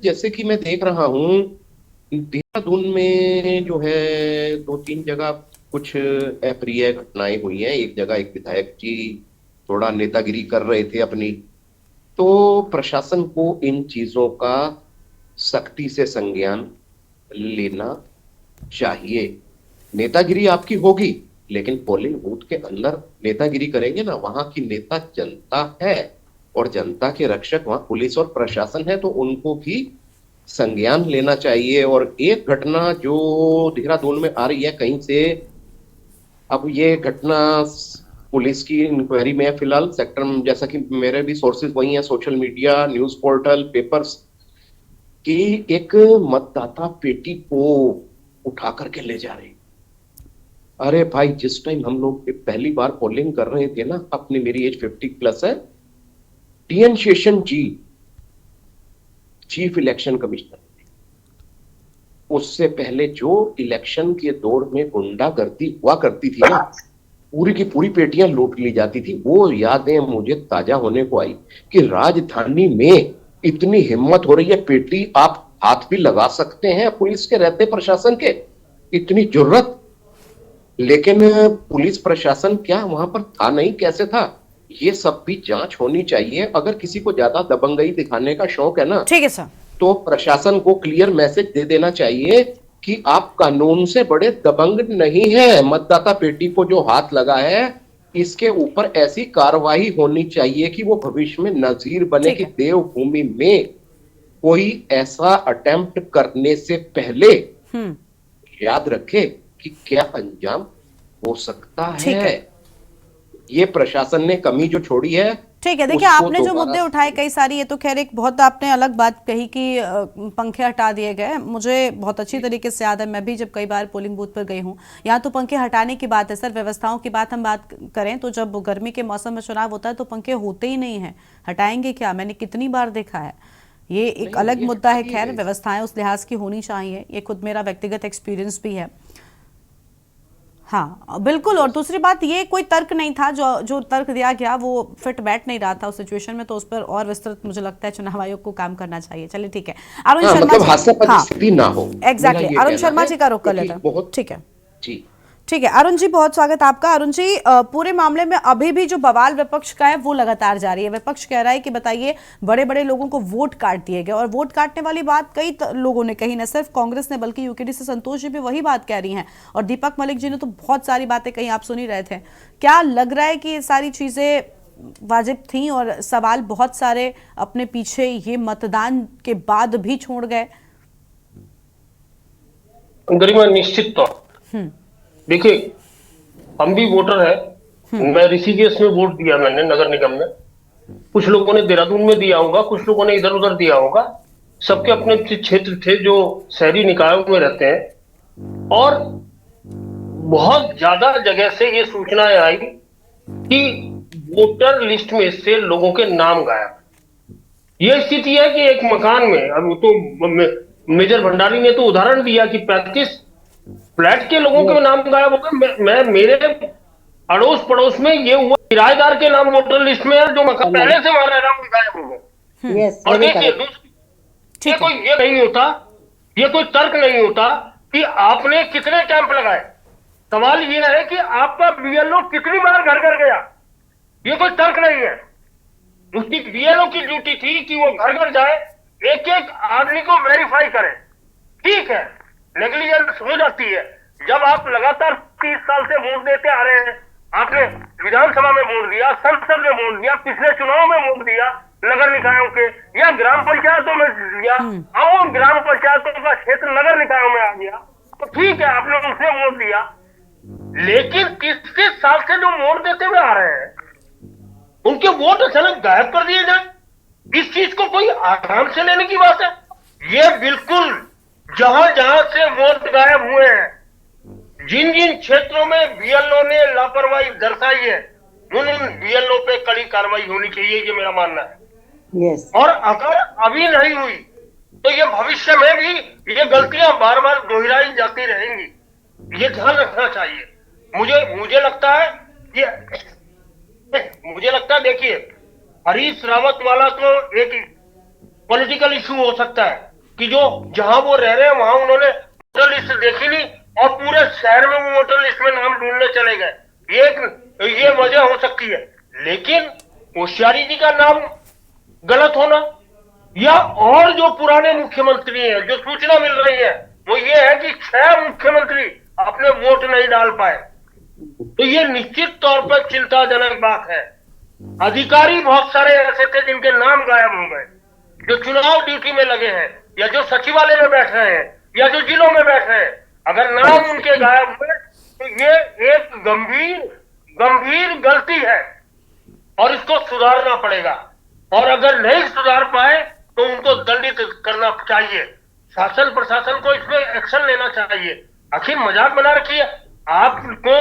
जैसे कि मैं देख रहा हूं देहरादून में जो है 2-3 जगह कुछ अप्रिय घटनाएं हुई हैं। एक जगह एक विधायक जी थोड़ा नेतागिरी कर रहे थे अपनी, तो प्रशासन को इन चीजों का सख्ती से संज्ञान लेना चाहिए। नेतागिरी आपकी होगी, लेकिन पोलिंग बूथ के अंदर नेतागिरी करेंगे ना, वहां की नेता जनता है, और जनता के रक्षक वहां पुलिस और प्रशासन है, तो उनको भी संज्ञान लेना चाहिए। और एक घटना जो देहरादून में आ रही है कहीं से, अब ये घटना पुलिस की इंक्वायरी में है फिलहाल सेक्टर में, जैसा कि मेरे भी सोर्सेज वही हैं, social media, news portal, papers, कि एक मतदाता पेटी को उठा करके ले जा रहे। अरे भाई, जिस टाइम हम लोग पहली बार पोलिंग कर रहे थे ना, अपनी मेरी एज 50+ है, टीएन शेषन जी चीफ इलेक्शन कमिश्नर, उससे पहले जो इलेक्शन के दौर में गुंडागर्दी हुआ करती थी ना, पूरी की पूरी पेटियां लूट ली जाती थी, वो यादें मुझे ताजा होने को आई कि राजधानी में इतनी हिम्मत हो रही है, पेटी आप हाथ भी लगा सकते हैं पुलिस के रहते, प्रशासन के इतनी जुर्रत, लेकिन पुलिस प्रशासन क्या वहां पर था नहीं, कैसे था, ये सब भी जांच होनी चाहिए। अगर किसी को ज्यादा दबंगई दिखाने का शौक है ना, ठीक है सर, तो प्रशासन को क्लियर मैसेज दे देना चाहिए कि आप कानून से बड़े दबंग नहीं है, मतदाता पेटी को जो हाथ लगा है इसके ऊपर ऐसी कार्रवाई होनी चाहिए कि वो भविष्य में नजीर बने कि देवभूमि में कोई ऐसा अटेम्प्ट करने से पहले याद रखे कि क्या अंजाम हो सकता है। ये प्रशासन ने कमी जो छोड़ी है। ठीक है, देखिए आपने जो मुद्दे उठाए कई सारी, ये तो खैर एक बहुत आपने अलग बात कही कि पंखे हटा दिए गए। मुझे बहुत अच्छी तरीके से याद है, मैं भी जब कई बार पोलिंग बूथ पर गई हूँ, यहाँ तो पंखे हटाने की बात है सर। व्यवस्थाओं की बात हम बात करें तो जब गर्मी के मौसम में चुनाव होता है तो पंखे होते ही नहीं है, हटाएंगे क्या, मैंने कितनी बार देखा है। ये एक अलग मुद्दा है, खैर व्यवस्थाएं उस लिहाज की होनी चाहिए, ये खुद मेरा व्यक्तिगत एक्सपीरियंस भी है। हाँ बिल्कुल, और दूसरी बात ये कोई तर्क नहीं था, जो तर्क दिया गया वो फिट बैठ नहीं रहा था उस सिचुएशन में, तो उस पर और विस्तृत मुझे लगता है चुनाव आयोग को काम करना चाहिए। चलिए ठीक है, अरुण शर्मा मतलब जी, ना हो एग्जैक्टली, अरुण शर्मा जी का रुख कर लेते हैं। ठीक है जी, ठीक है अरुण जी, बहुत स्वागत आपका। अरुण जी, पूरे मामले में अभी भी जो बवाल विपक्ष का है वो लगातार जारी है। विपक्ष कह रहा है कि बताइए, बड़े बड़े लोगों को वोट काट दिए गए, और वोट काटने वाली बात कई लोगों ने कही, न सिर्फ कांग्रेस ने बल्कि यूकेडी से संतोष जी भी वही बात कह रही हैं, और दीपक मलिक जी ने तो बहुत सारी बातें कही, आप सुन ही रहे थे। क्या लग रहा है कि ये सारी चीजें वाजिब थी और सवाल बहुत सारे अपने पीछे ये मतदान के बाद भी छोड़ गए? गरिमा, निश्चित तौर देखिए, हम भी वोटर है। मैं ऋषिकेश में वोट दिया, मैंने नगर निगम में, कुछ लोगों ने देहरादून में दिया होगा, कुछ लोगों ने इधर उधर दिया होगा, सबके अपने क्षेत्र थे जो शहरी निकायों में रहते हैं। और बहुत ज्यादा जगह से ये सूचनाएं आई कि वोटर लिस्ट में से लोगों के नाम गायब। ये स्थिति है कि एक मकान में, अब तो मेजर भंडारी ने तो उदाहरण दिया कि 35 फ्लैट के लोगों के नाम गायब हो गए। मैं मेरे अड़ोस पड़ोस में ये हुआ, किराएदार के नाम वोटर लिस्ट में है, जो मकान पहले से वहां रह रहा है गायब हो गए। और देखिए, ये कोई ये नहीं होता, ये कोई तर्क नहीं होता कि आपने कितने कैंप लगाए। सवाल ये है कि आपका बीएलओ कितनी बार घर घर गया, ये कोई तर्क नहीं है। उसकी बीएलओ की ड्यूटी थी कि वो घर घर जाए, एक एक आदमी को वेरीफाई करे। ठीक है, नेग्लिजेंस हो जाती है। जब आप लगातार 30 साल से वोट देते आ रहे हैं, आपने विधानसभा में वोट दिया, संसद में वोट दिया, पिछले चुनाव में वोट दिया, नगर निकायों के या ग्राम पंचायतों में दिया, अब वो ग्राम पंचायतों का क्षेत्र नगर निकायों में आ गया, तो ठीक है, आपने उसमें वोट दिया। लेकिन 30 साल से जो वोट देते हुए आ रहे हैं, उनके वोट अचानक गायब कर दिए जाए, इस चीज को कोई आराम से लेने की बात है? ये बिल्कुल, जहां जहां से वोट गायब हुए हैं, जिन जिन क्षेत्रों में बीएलओ ने लापरवाही दर्शाई है, उन बीएलओ पे कड़ी कार्रवाई होनी चाहिए, ये मेरा मानना है। और अगर अभी नहीं हुई तो ये भविष्य में भी ये गलतियां बार बार दोहराई जाती रहेंगी, ये ध्यान रखना चाहिए। मुझे लगता है देखिए, हरीश रावत वाला तो एक पॉलिटिकल इशू हो सकता है कि जो जहां वो रह रहे हैं वहां उन्होंने वोटर लिस्ट देखी नहीं और पूरे शहर में वो वोटर लिस्ट में नाम ढूंढने चले गए, ये वजह हो सकती है। लेकिन होशियारी जी का नाम गलत होना, या और जो पुराने मुख्यमंत्री हैं, जो सूचना मिल रही है वो ये है कि 6 मुख्यमंत्री अपने वोट नहीं डाल पाए, तो ये निश्चित तौर पर चिंताजनक बात है। अधिकारी बहुत सारे ऐसे थे जिनके नाम गायब हो गए, जो चुनाव ड्यूटी में लगे हैं, या जो सचिवालय में बैठ रहे हैं, या जो जिलों में बैठ रहे हैं। अगर नाम उनके गायब हुए तो ये एक गंभीर गलती है और इसको सुधारना पड़ेगा। और अगर नहीं सुधार पाए तो उनको दंडित करना चाहिए। शासन प्रशासन को इसमें एक्शन लेना चाहिए। आखिर मजाक बना रखी है, आपको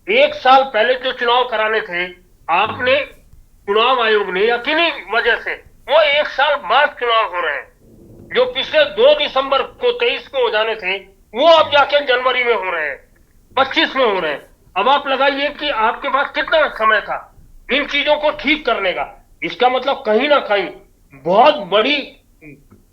1 साल पहले जो चुनाव कराने थे, आपने चुनाव आयोग ने या किन्हीं वजह से वो 1 साल बाद चुनाव हो रहे हैं। जो पिछले 2 दिसंबर को 23 को हो जाने थे, वो अब जाके जनवरी में हो रहे हैं, 25 में हो रहे हैं। अब आप लगाइए कि आपके पास कितना समय था इन चीजों को ठीक करने का। इसका मतलब कहीं ना कहीं बहुत बड़ी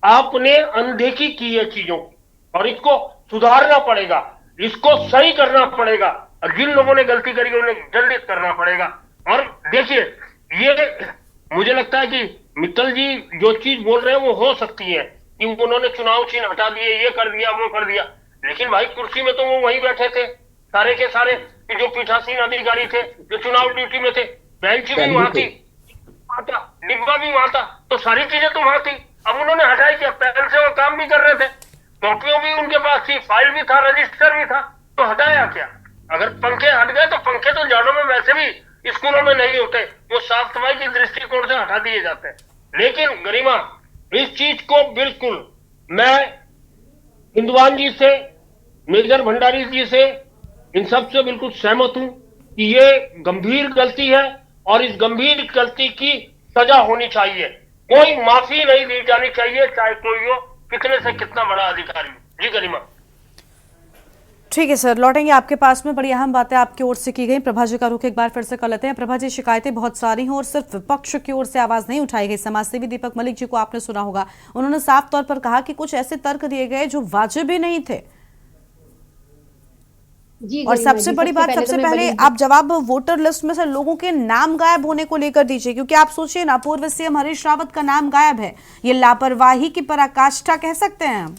आपने अनदेखी की है चीजों की, और इसको सुधारना पड़ेगा, इसको सही करना पड़ेगा, और जिन लोगों ने गलती करी उन्हें जल्दी करना पड़ेगा। और देखिए, ये मुझे लगता है कि मित्तल जी जो चीज बोल रहे हैं वो हो सकती है कि उन्होंने चुनाव चिन्ह हटा दिए, ये कर दिया, वो कर दिया, लेकिन भाई कुर्सी में तो वो वहीं बैठे थे सारे के सारे, जो पीठासीन अधिकारी थे, जो चुनाव ड्यूटी में थे, बेंच भी वहां थी, डिब्बा भी वहां था, तो सारी चीजें तो वहां थी। अब उन्होंने हटाई क्या? पहले से वो काम भी कर रहे थे, कॉपियों भी उनके पास थी, फाइल भी था, रजिस्टर भी था, तो हटाया क्या? अगर पंखे हट गए तो पंखे तो जाड़ों में वैसे भी स्कूलों में नहीं होते, वो साफ सफाई की दृष्टिकोण से हटा दिए जाते हैं। लेकिन गरिमा, इस चीज को बिल्कुल मैं हिंदुवान जी से, मेजर भंडारी जी से, इन सब से बिल्कुल सहमत हूं कि ये गंभीर गलती है और इस गंभीर गलती की सजा होनी चाहिए। कोई माफी नहीं दी जानी चाहिए, चाहे कोई हो, कितने से कितना बड़ा अधिकारी हो। जी गरिमा। ठीक है सर, लौटेंगे आपके पास में। बड़ी अहम बातें आपकी ओर से की गई। प्रभा जी का रुख एक बार फिर से कर लेते हैं। प्रभा जी, शिकायतें बहुत सारी हैं और सिर्फ विपक्ष की ओर से आवाज नहीं उठाई गई। समाजसेवी दीपक मलिक जी को आपने सुना होगा, उन्होंने साफ तौर पर कहा कि कुछ ऐसे तर्क दिए गए जो वाजिब ही नहीं थे। और सबसे बड़ी बात, सबसे पहले आप जवाब वोटर लिस्ट में से लोगों के नाम गायब होने को लेकर दीजिए, क्योंकि आप सोचिए ना, पूर्व सीएम हरीश रावत का नाम गायब है। ये लापरवाही की पराकाष्ठा कह सकते हैं हम।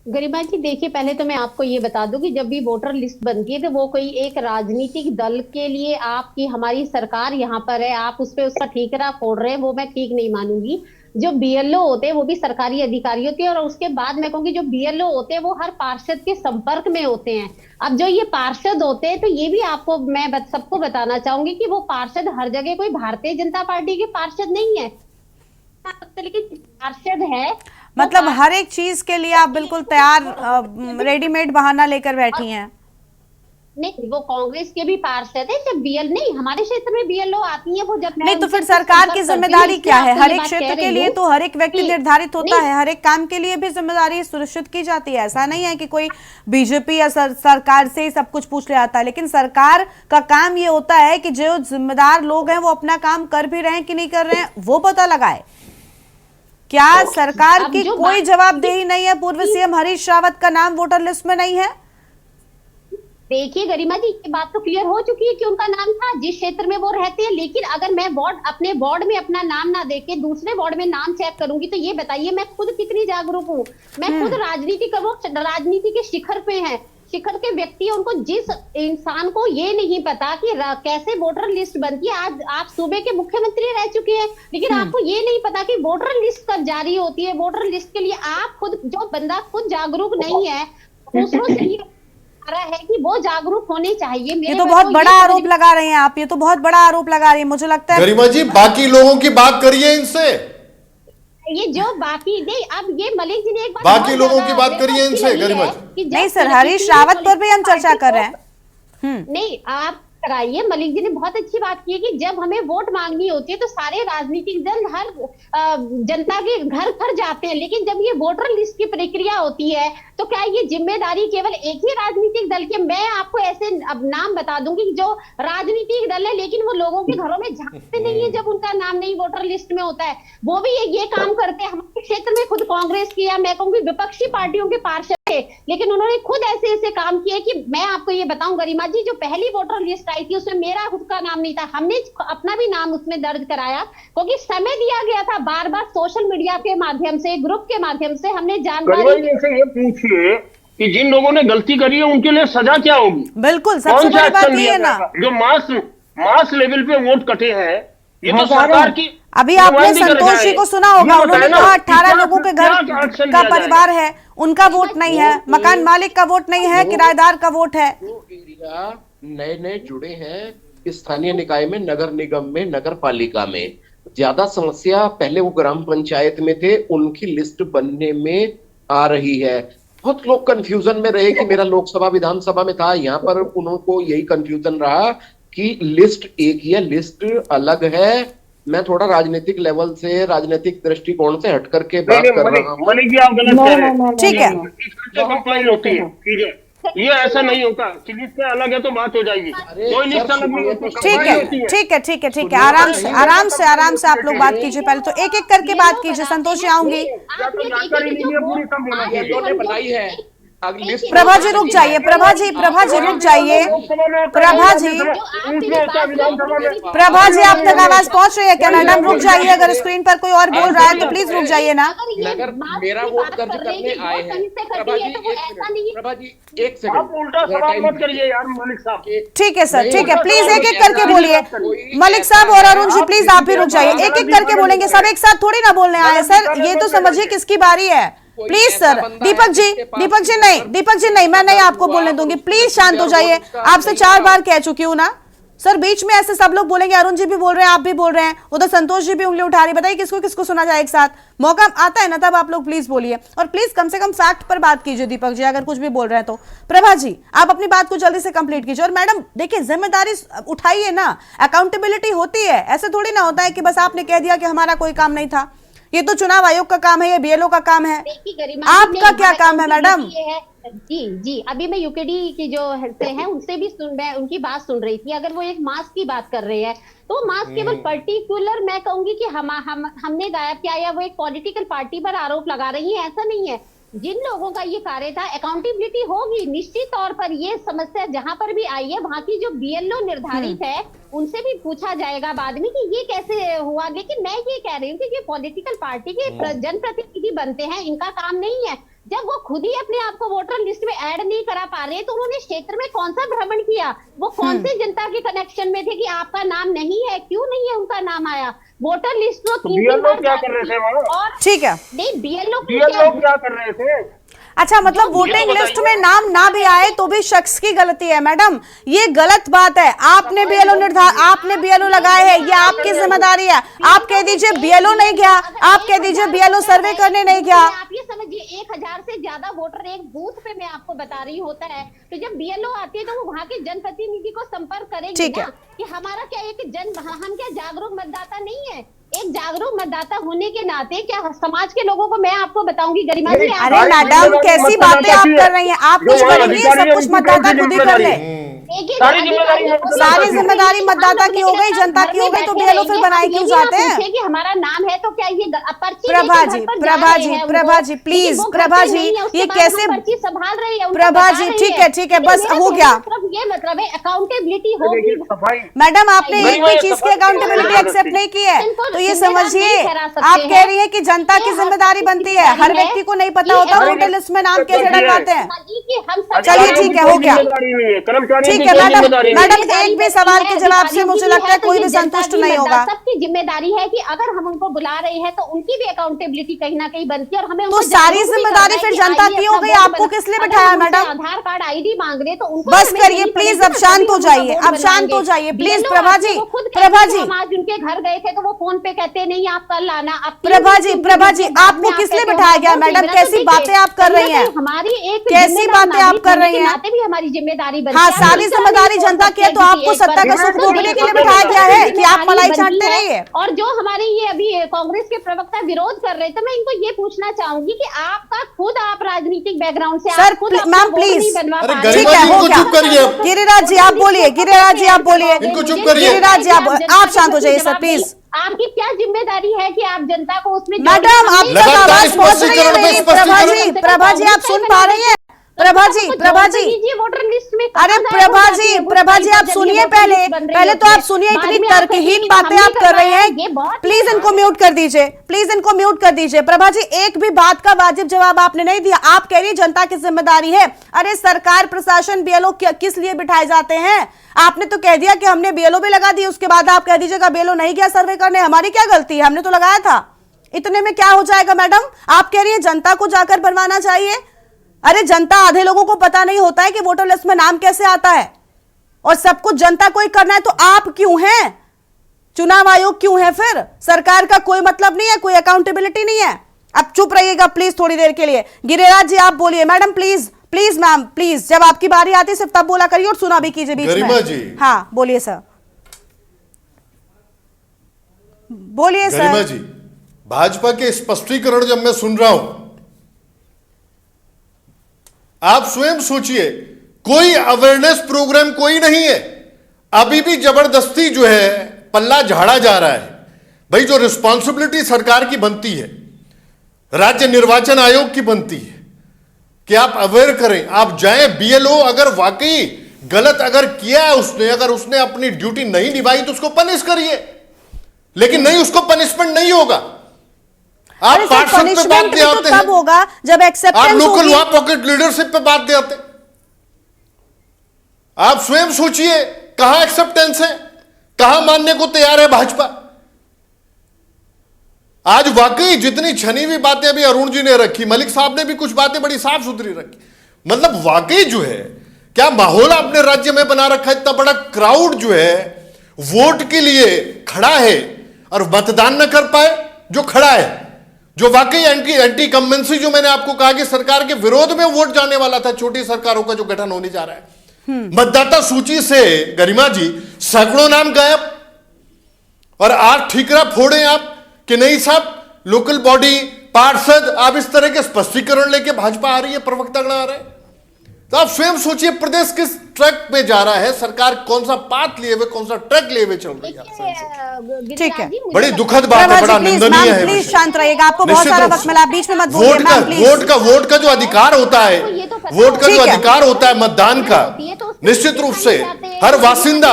गरिमा जी देखिए, पहले तो मैं आपको ये बता दूं कि जब भी वोटर लिस्ट बनती है तो वो कोई एक राजनीतिक दल के लिए, आपकी हमारी सरकार यहाँ पर है, आप उस पर उसका ठीकरा फोड़ रहे हैं, वो मैं ठीक नहीं मानूंगी। जो बीएलओ होते हैं वो भी सरकारी अधिकारी होते हैं, और उसके बाद मैं कहूंगी जो बीएलओ होते हैं वो हर पार्षद के संपर्क में होते हैं। अब जो ये पार्षद होते हैं, तो ये भी आपको मैं सबको बताना चाहूंगी कि वो पार्षद हर जगह कोई भारतीय जनता पार्टी के पार्षद नहीं है, लेकिन पार्षद है। मतलब हर एक चीज के लिए आप बिल्कुल तैयार रेडीमेड बहाना लेकर बैठी हैं। नहीं, वो कांग्रेस के भी पार्षद है। जब बीएल नहीं, हमारे क्षेत्र में बीएलओ आती है, वो जब नहीं, तो फिर सरकार की जिम्मेदारी क्या है? हर एक क्षेत्र के लिए तो हर एक व्यक्ति निर्धारित होता है, हर एक काम के लिए भी जिम्मेदारी सुनिश्चित की जाती है। ऐसा नहीं है कि कोई बीजेपी या सरकार से ही सब कुछ पूछ ले आता है, लेकिन सरकार का काम ये होता है कि जो जिम्मेदार लोग हैं वो अपना काम कर भी रहे हैं कि नहीं कर रहे हैं वो पता लगाए। क्या सरकार की कोई जवाबदेही नहीं है? पूर्व सीएम हरीश रावत का नाम वोटर लिस्ट में नहीं है। देखिए गरिमा जी, ये बात तो क्लियर हो चुकी है कि उनका नाम था जिस क्षेत्र में वो रहते हैं, लेकिन अगर मैं अपने वार्ड में अपना नाम ना देके दूसरे वार्ड में नाम चेक करूंगी तो ये बताइए मैं खुद कितनी जागरूक हूँ। मैं खुद राजनीति के शिखर पे है, शिखर के व्यक्ति है। उनको जिस इंसान को ये नहीं पता कि कैसे वोटर लिस्ट बनती है, आज आप सूबे के मुख्यमंत्री रह चुके हैं, लेकिन आपको ये नहीं पता कि वोटर लिस्ट कब जारी होती है। वोटर लिस्ट के लिए आप खुद, जो बंदा खुद जागरूक नहीं है, दूसरों से रहा है कि वो जागरूक होने चाहिए। ये तो बहुत बड़ा आरोप लगा रहे हैं आप, ये तो बहुत बड़ा आरोप लगा रही है। मुझे लगता है गरिमा जी, बाकी लोगों की बात करिए इनसे। ये जो बाकी नहीं, अब ये मलिक जी ने एक बाकी लोगों की बात करिए इनसे गरिमा जी। नहीं सर, हरीश रावत पर भी हम चर्चा कर रहे हैं। नहीं, आप कराइए। मलिक जी ने बहुत अच्छी बात की है कि जब हमें वोट मांगनी होती है तो सारे राजनीतिक दल हर जनता के घर घर जाते हैं, लेकिन जब ये वोटर लिस्ट की प्रक्रिया होती है तो क्या ये जिम्मेदारी केवल एक ही राजनीतिक दल की? मैं आपको ऐसे अब नाम बता दूंगी जो राजनीतिक दल है लेकिन वो लोगों के घरों में झांकते नहीं है जब उनका नाम नहीं वोटर लिस्ट में होता है, वो भी ये काम करते हैं। हमारे क्षेत्र में खुद कांग्रेस की या मैं कहूंगी विपक्षी पार्टियों के पार्षद थे, लेकिन उन्होंने खुद ऐसे ऐसे काम किए कि मैं आपको ये बताऊं गरिमा जी, जो पहली वोटर लिस्ट आई थी उसमें मेरा खुद का नाम नहीं था, हमने अपना भी नाम उसमें दर्ज कराया क्योंकि समय दिया गया था। बार बार सोशल मीडिया के माध्यम से, ग्रुप के माध्यम से हमने जानकारी से ये पूछिए कि जिन लोगों ने गलती करी है उनके लिए सजा क्या होगी। बिल्कुल, सबसे बड़ी बात ये है ना, जो मास लेवल पे वोट कटे हैं, ये तो सरकार की। अभी आपने संतोष जी को सुना होगा, उन्होंने कहा 18 लोगों के घर का परिवार है, उनका वोट नहीं है, मकान मालिक का वोट नहीं है, किराएदार का वोट है। जो एरिया नए नए जुड़े हैं स्थानीय निकाय में, नगर निगम में, नगर पालिका में, ज्यादा समस्या पहले वो ग्राम पंचायत में थे, उनकी लिस्ट बनने में आ रही है। बहुत लोग कंफ्यूजन में रहे कि मेरा लोकसभा विधानसभा में था, यहाँ पर उनको यही कंफ्यूजन रहा कि लिस्ट एक ही है, लिस्ट अलग है। मैं थोड़ा राजनीतिक लेवल से, राजनीतिक दृष्टिकोण से हट करके बात कर रहा हूँ। मलिक जी आप गलत कह रहे हैं। ठीक है, कंप्लाइन होती है, ठीक है, ये ऐसा नहीं होता कि लिस्ट अलग है तो बात हो जाएगी। कोई लिस्ट अलग नहीं होती। ठीक है, ठीक है, ठीक है, ठीक है, आराम से आराम से आप लोग बात कीजिए। पहले तो एक एक करके बात कीजिए। संतोष जी आऊंगी। बनाई है प्रभा जी रुक जाइए, प्रभा जी रुक जाइए। प्रभा जी आप तक आवाज पहुंच रही है क्या मैडम? रुक जाइए, अगर स्क्रीन पर कोई और बोल रहा है तो प्लीज रुक जाइए ना। अगर मेरा वोट दर्ज करने आए हैं प्रभा जी एक सेकंड, आप उल्टा सवाल मत करिए यार मलिक साहब। ठीक है सर, ठीक है, प्लीज एक एक करके बोलिए। मलिक साहब और अरुण जी प्लीज आप भी रुक जाइए, एक एक करके बोलेंगे, सब एक साथ थोड़ी ना बोलने आए सर। ये तो समझिए किसकी बारी है। प्लीज सर, दीपक जी नहीं, मैं नहीं आपको बोलने दूंगी। प्लीज शांत हो जाइए। आपसे 4 बार कह चुकी हूँ ना सर, बीच में ऐसे सब लोग बोलेंगे। अरुण जी भी बोल रहे हैं, आप भी बोल रहे हैं, उधर संतोष जी भी उंगली उठा रही। बताइए किसको किसको सुना जाए एक साथ? मौका आता है ना तब आप लोग प्लीज बोलिए, और प्लीज कम से कम फैक्ट पर बात कीजिए। दीपक जी अगर कुछ भी बोल रहे हैं तो प्रभा जी आप अपनी बात को जल्दी से कंप्लीट कीजिए। और मैडम देखिए, जिम्मेदारी उठाइए ना, अकाउंटेबिलिटी होती है। ऐसे थोड़ी ना होता है कि बस आपने कह दिया कि हमारा कोई काम नहीं था। ये तो चुनाव आयोग का काम है, ये बीएलओ का काम है। आपका क्या काम है मैडम? जी अभी मैं यूकेडी की जो से हैं उनसे भी मैं उनकी बात सुन रही थी। अगर वो एक मास्क की बात कर रहे हैं तो मास्क केवल पर्टिकुलर मैं कहूंगी कि हमने गायब किया या वो एक पॉलिटिकल पार्टी पर आरोप लगा रही है, ऐसा नहीं है। जिन लोगों का ये कार्य था, अकाउंटेबिलिटी होगी निश्चित तौर पर। ये समस्या जहां पर भी आई है वहां की जो बीएलओ निर्धारित है उनसे भी पूछा जाएगा बाद में कि ये कैसे हुआ। लेकिन मैं ये कह रही हूँ कि पॉलिटिकल पार्टी के जनप्रतिनिधि बनते हैं, इनका काम नहीं है। जब वो खुद ही अपने आप को वोटर लिस्ट में ऐड नहीं करा पा रहे तो उन्होंने क्षेत्र में कौन सा भ्रमण किया? वो कौन से जनता के कनेक्शन में थे कि आपका नाम नहीं है? क्यों नहीं है उनका नाम आया? वोटर लिस्ट तो 3 बार क्या कर रहे थे वहाँ? और ठीक है, नहीं बीएलओ क्या कर रहे थे? अच्छा, मतलब वोटिंग लिस्ट में नाम ना भी आए तो भी शख्स की गलती है मैडम, ये गलत बात है। आपने बीएलओ लगाए हैं, ये आपकी जिम्मेदारी है। आप कह दीजिए बीएलओ नहीं गया, आप कह दीजिए बीएलओ सर्वे करने नहीं गया। आप ये समझिए 1000 से ज्यादा वोटर एक बूथ पे मैं आपको बता रही होता है, तो जब बीएलओ आती है तो वो वहाँ के जनप्रतिनिधि को संपर्क करेगी ना कि हमारा क्या हम क्या जागरूक मतदाता नहीं है? एक जागरूक मतदाता होने के नाते क्या समाज के लोगों को मैं आपको बताऊंगी गरिमा जी। अरे मैडम कैसी बातें आप कर रही हैं? आप कुछ करेंगी, सब कुछ मतदाता खुद ही कर ले। सारी जिम्मेदारी मतदाता की हो गई, जनता की हो गई, तो बीएलओ फिर बनाए क्यों जाते हैं? कि हमारा नाम है तो क्या ये पर्ची? प्रभा जी प्लीज, प्रभा जी ये कैसे पर्ची संभाल रही है? प्रभा जी ठीक है, बस हो गया। ये मतलब है अकाउंटेबिलिटी होगी। मैडम आपने एक भी चीज की अकाउंटेबिलिटी एक्सेप्ट नहीं की है, तो ये समझिए आप कह रही है कि जनता की जिम्मेदारी बनती है। हर व्यक्ति को नहीं पता होता वोटर लिस्ट में नाम कैसे डलवाते हैं। चलिए ठीक है, हो गया, ठीक है मैडम एक भी सवाल के जवाब से मुझे लगता है कोई भी संतुष्ट नहीं होगा। सबकी जिम्मेदारी है कि अगर हम उनको बुला रहे हैं तो उनकी भी अकाउंटेबिलिटी कहीं ना कहीं बनती है। और हमें तो सारी जिम्मेदारी फिर जनता की हो गई, आपको किस लिए बिठाया मैडम? आधार कार्ड आईडी मांग रहे तो उनको बस करिए प्लीज, अब शांत हो जाइए, अब शांत हो जाइए प्लीज। प्रभा जी हम आज उनके घर गए थे तो वो फोन पे कहते नहीं आप कल आना। प्रभा जी आपको किस लिए बिठाया गया मैडम? कैसी बातें आप कर रही हैं? हमारी एक कैसी बातें आप कर रही हैं? भी हमारी जिम्मेदारी बनती है। हाँ, सारी जिम्मेदारी जनता की है, तो आपको सत्ता का सुख भोगने के लिए बिठाया गया है कि आप मलाई चाटते रहिए। और जो हमारे ये अभी कांग्रेस के प्रवक्ता विरोध कर रहे थे, मैं इनको ये पूछना चाहूंगी कि आपका खुद आप राजनीतिक बैकग्राउंड से सर मैम प्लीज, ठीक है हो गया। गिरिराज जी आप बोलिए, गिरिराज जी आप बोलिए, गिरिराज जी आप शांत हो जाइए सर प्लीज। आपकी क्या जिम्मेदारी है कि आप जनता को उसमें मैडम आप तक आवाज पहुंच रही है मेरी? प्रभा जी आप सुन पा रही हैं? प्रभा जी वोटर लिस्ट में अरे प्रभा जी आप सुनिए, पहले तो आप सुनिए, इतनी तर्कहीन बातें आप कर रहे हैं। प्लीज इनको म्यूट कर दीजिए, प्लीज इनको म्यूट कर दीजिए। प्रभा जी एक भी बात का वाजिब जवाब आपने नहीं दिया। आप कह रही जनता की जिम्मेदारी है। अरे सरकार प्रशासन बीएलओ किस लिए बिठाए जाते हैं? आपने तो कह दिया कि हमने बीएलओ भी लगा दी, उसके बाद आप कह दीजिएगा बीएलओ नहीं गया सर्वे करने, हमारी क्या गलती है, हमने तो लगाया था। इतने में क्या हो जाएगा मैडम? आप कह रही है जनता को जाकर बनवाना चाहिए। अरे जनता, आधे लोगों को पता नहीं होता है कि वोटर लिस्ट में नाम कैसे आता है, और सब कुछ जनता को ही करना है। तो आप क्यों हैं? चुनाव आयोग क्यों है? फिर सरकार का कोई मतलब नहीं है, कोई अकाउंटेबिलिटी नहीं है। अब चुप रहिएगा प्लीज थोड़ी देर के लिए। गिरिराज जी आप बोलिए। Madam please please ma'am please, जब आपकी बारी आती है सिर्फ तब बोला करिए और सुना भी कीजिए बीच में। गरिमा जी। हाँ बोलिए सर, बोलिए सर। गरिमा जी, भाजपा के स्पष्टीकरण जब मैं सुन रहा हूं, आप स्वयं सोचिए, कोई अवेयरनेस प्रोग्राम कोई नहीं है, अभी भी जबरदस्ती जो है पल्ला झाड़ा जा रहा है। भाई जो रिस्पॉन्सिबिलिटी सरकार की बनती है, राज्य निर्वाचन आयोग की बनती है कि आप अवेयर करें, आप जाएं, बीएलओ अगर वाकई गलत अगर किया है उसने, अगर उसने अपनी ड्यूटी नहीं निभाई तो उसको पनिश करिए, लेकिन नहीं, उसको पनिशमेंट नहीं होगा। आप पार्षद पे बात दे आते हैं, तब होगा जब एक्सेप्टेंस आप लोकल होगी। वहां पॉकेट लीडरशिप पे बात दे आते। आप स्वयं सोचिए कहां एक्सेप्टेंस है, कहां मानने को तैयार है भाजपा। आज वाकई जितनी छनी हुई बातें अभी अरुण जी ने रखी, मलिक साहब ने भी कुछ बातें बड़ी साफ सुथरी रखी, मतलब वाकई जो है क्या माहौल अपने राज्य में बना रखा है। इतना बड़ा क्राउड जो है वोट के लिए खड़ा है और मतदान न कर पाए, जो खड़ा है, जो वाकई एंटी कंबेंसी, जो मैंने आपको कहा कि सरकार के विरोध में वोट जाने वाला था, छोटी सरकारों का जो गठन होने जा रहा है। मतदाता सूची से गरिमा जी सैकड़ों नाम गायब, और आज ठीकरा फोड़े आप कि नहीं साहब लोकल बॉडी पार्षद, आप इस तरह के स्पष्टीकरण लेके भाजपा आ रही है, प्रवक्तागण आ रहे हैं। तो आप स्वयं सोचिए प्रदेश किस ट्रैक पे जा रहा है, सरकार कौन सा पाथ लिए हुए, कौन सा ट्रैक लिए हुए चल रही है। ठीक है, बड़ी दुखद बात है, बड़ा निंदनीय है। प्लीज शांत रहिएगा, आपको बहुत सारा वक्त मिला, बीच में मत बोलिए मैम प्लीज। वोट का जो अधिकार होता है, वोट का जो अधिकार होता है मतदान का, निश्चित रूप से हर वासिंदा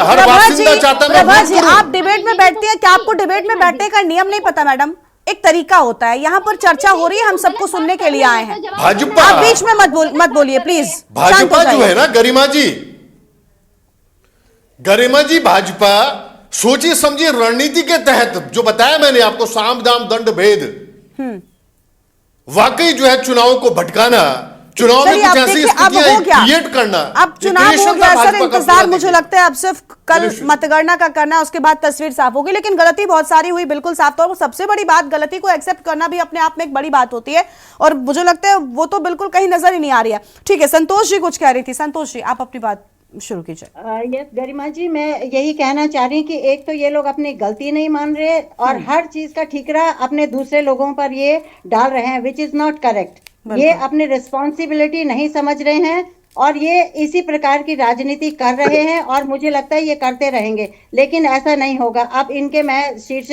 चाहता है। प्रभा जी आप डिबेट में बैठती हैं, क्या आपको डिबेट में बैठने का नियम नहीं पता मैडम? एक तरीका होता है, यहाँ पर चर्चा हो रही है, हम सबको सुनने के लिए आए हैं। भाजपा, आप बीच में मत बोलिए प्लीज। भाजपा जो है ना गरिमा जी भाजपा सोची समझी रणनीति के तहत जो बताया मैंने आपको, साम दाम दंड भेद, वाकई जो है चुनाव को भटकाना, चुनाव में कुछ ऐसी स्थितियां क्रिएट करना। अब चुनाव हो गया सर, इंतजार मुझे लगता है अब सिर्फ कल मतगणना का करना है, उसके बाद तस्वीर साफ होगी। लेकिन गलती बहुत सारी हुई, बिल्कुल साफ तौर पर। सबसे बड़ी बात, गलती को एक्सेप्ट करना भी अपने आप में एक बड़ी बात होती है, और मुझे लगता है वो तो बिल्कुल कहीं नजर ही नहीं आ रही है। ठीक है, संतोष जी कुछ कह रही थी। संतोष जी आप अपनी बात शुरू कीजिए। यस गरिमा जी, मैं यही कहना चाह रही हूँ कि एक तो ये लोग अपनी गलती नहीं मान रहे और हर चीज का ठीकरा अपने दूसरे लोगों पर ये डाल रहे हैं, विच इज नॉट करेक्ट। ये अपनी रिस्पॉन्सिबिलिटी नहीं समझ रहे हैं और ये इसी प्रकार की राजनीति कर रहे हैं, और मुझे लगता है ये करते रहेंगे, लेकिन ऐसा नहीं होगा। अब इनके, मैं शीर्ष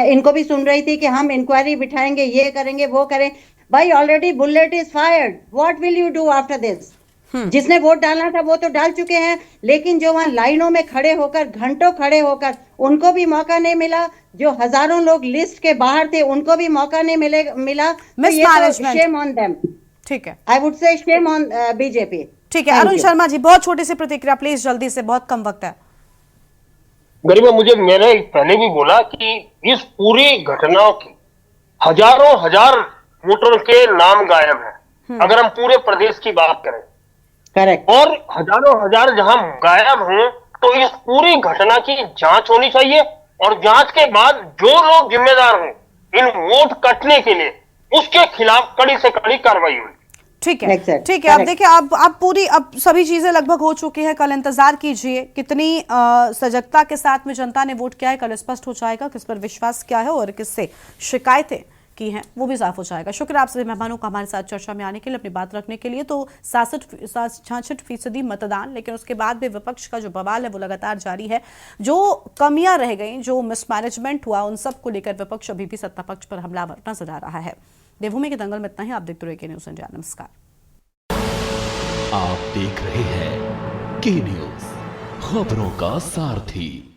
इनको भी सुन रही थी कि हम इंक्वायरी बिठाएंगे, ये करेंगे, वो करें। भाई already bullet is fired, what will you do after this? जिसने वोट डालना था वो तो डाल चुके हैं, लेकिन जो वहां लाइनों में खड़े होकर, घंटों खड़े होकर, उनको भी मौका नहीं मिला। जो हजारों लोग लिस्ट के बाहर थे उनको भी मौका नहीं मिला। Shame on them. ठीक है, I would say shame on BJP. ठीक है, अरुण शर्मा जी बहुत छोटी सी प्रतिक्रिया प्लीज, जल्दी से, बहुत कम वक्त है। गरिमा, मैंने पहले भी बोला कि इस पूरी घटना की हजार वोटर के नाम गायब हैं, अगर हम पूरे प्रदेश की बात करें। करेक्ट। और हजार जहां गायब हों तो इस पूरी घटना की जांच होनी चाहिए, और जांच के बाद जो लोग जिम्मेदार हों इन वोट कटने के लिए, उसके खिलाफ कड़ी से कड़ी कार्रवाई हुई। ठीक है, ठीक है। अब देखिए, अब सभी चीजें लगभग हो चुकी है। कल इंतजार कीजिए कितनी सजगता के साथ में जनता ने वोट किया है, कल स्पष्ट हो जाएगा किस पर विश्वास किया है और किससे शिकायतें की हैं, वो भी साफ हो जाएगा। शुक्र आप सभी मेहमानों का हमारे साथ चर्चा में आने के लिए, अपनी बात रखने के लिए। तो 66% मतदान, लेकिन उसके बाद भी विपक्ष का जो बवाल है वो लगातार जारी है। जो कमियां रह गई, जो मिसमैनेजमेंट हुआ, उन सब को लेकर विपक्ष अभी भी सत्ता पक्ष पर हमलावर नजर आ रहा है। देवभूमि के दंगल में इतना ही। आप देखते रहिए के न्यूज़ इंडिया। नमस्कार। आप देख रहे हैं के न्यूज़, खबरों का सारथी।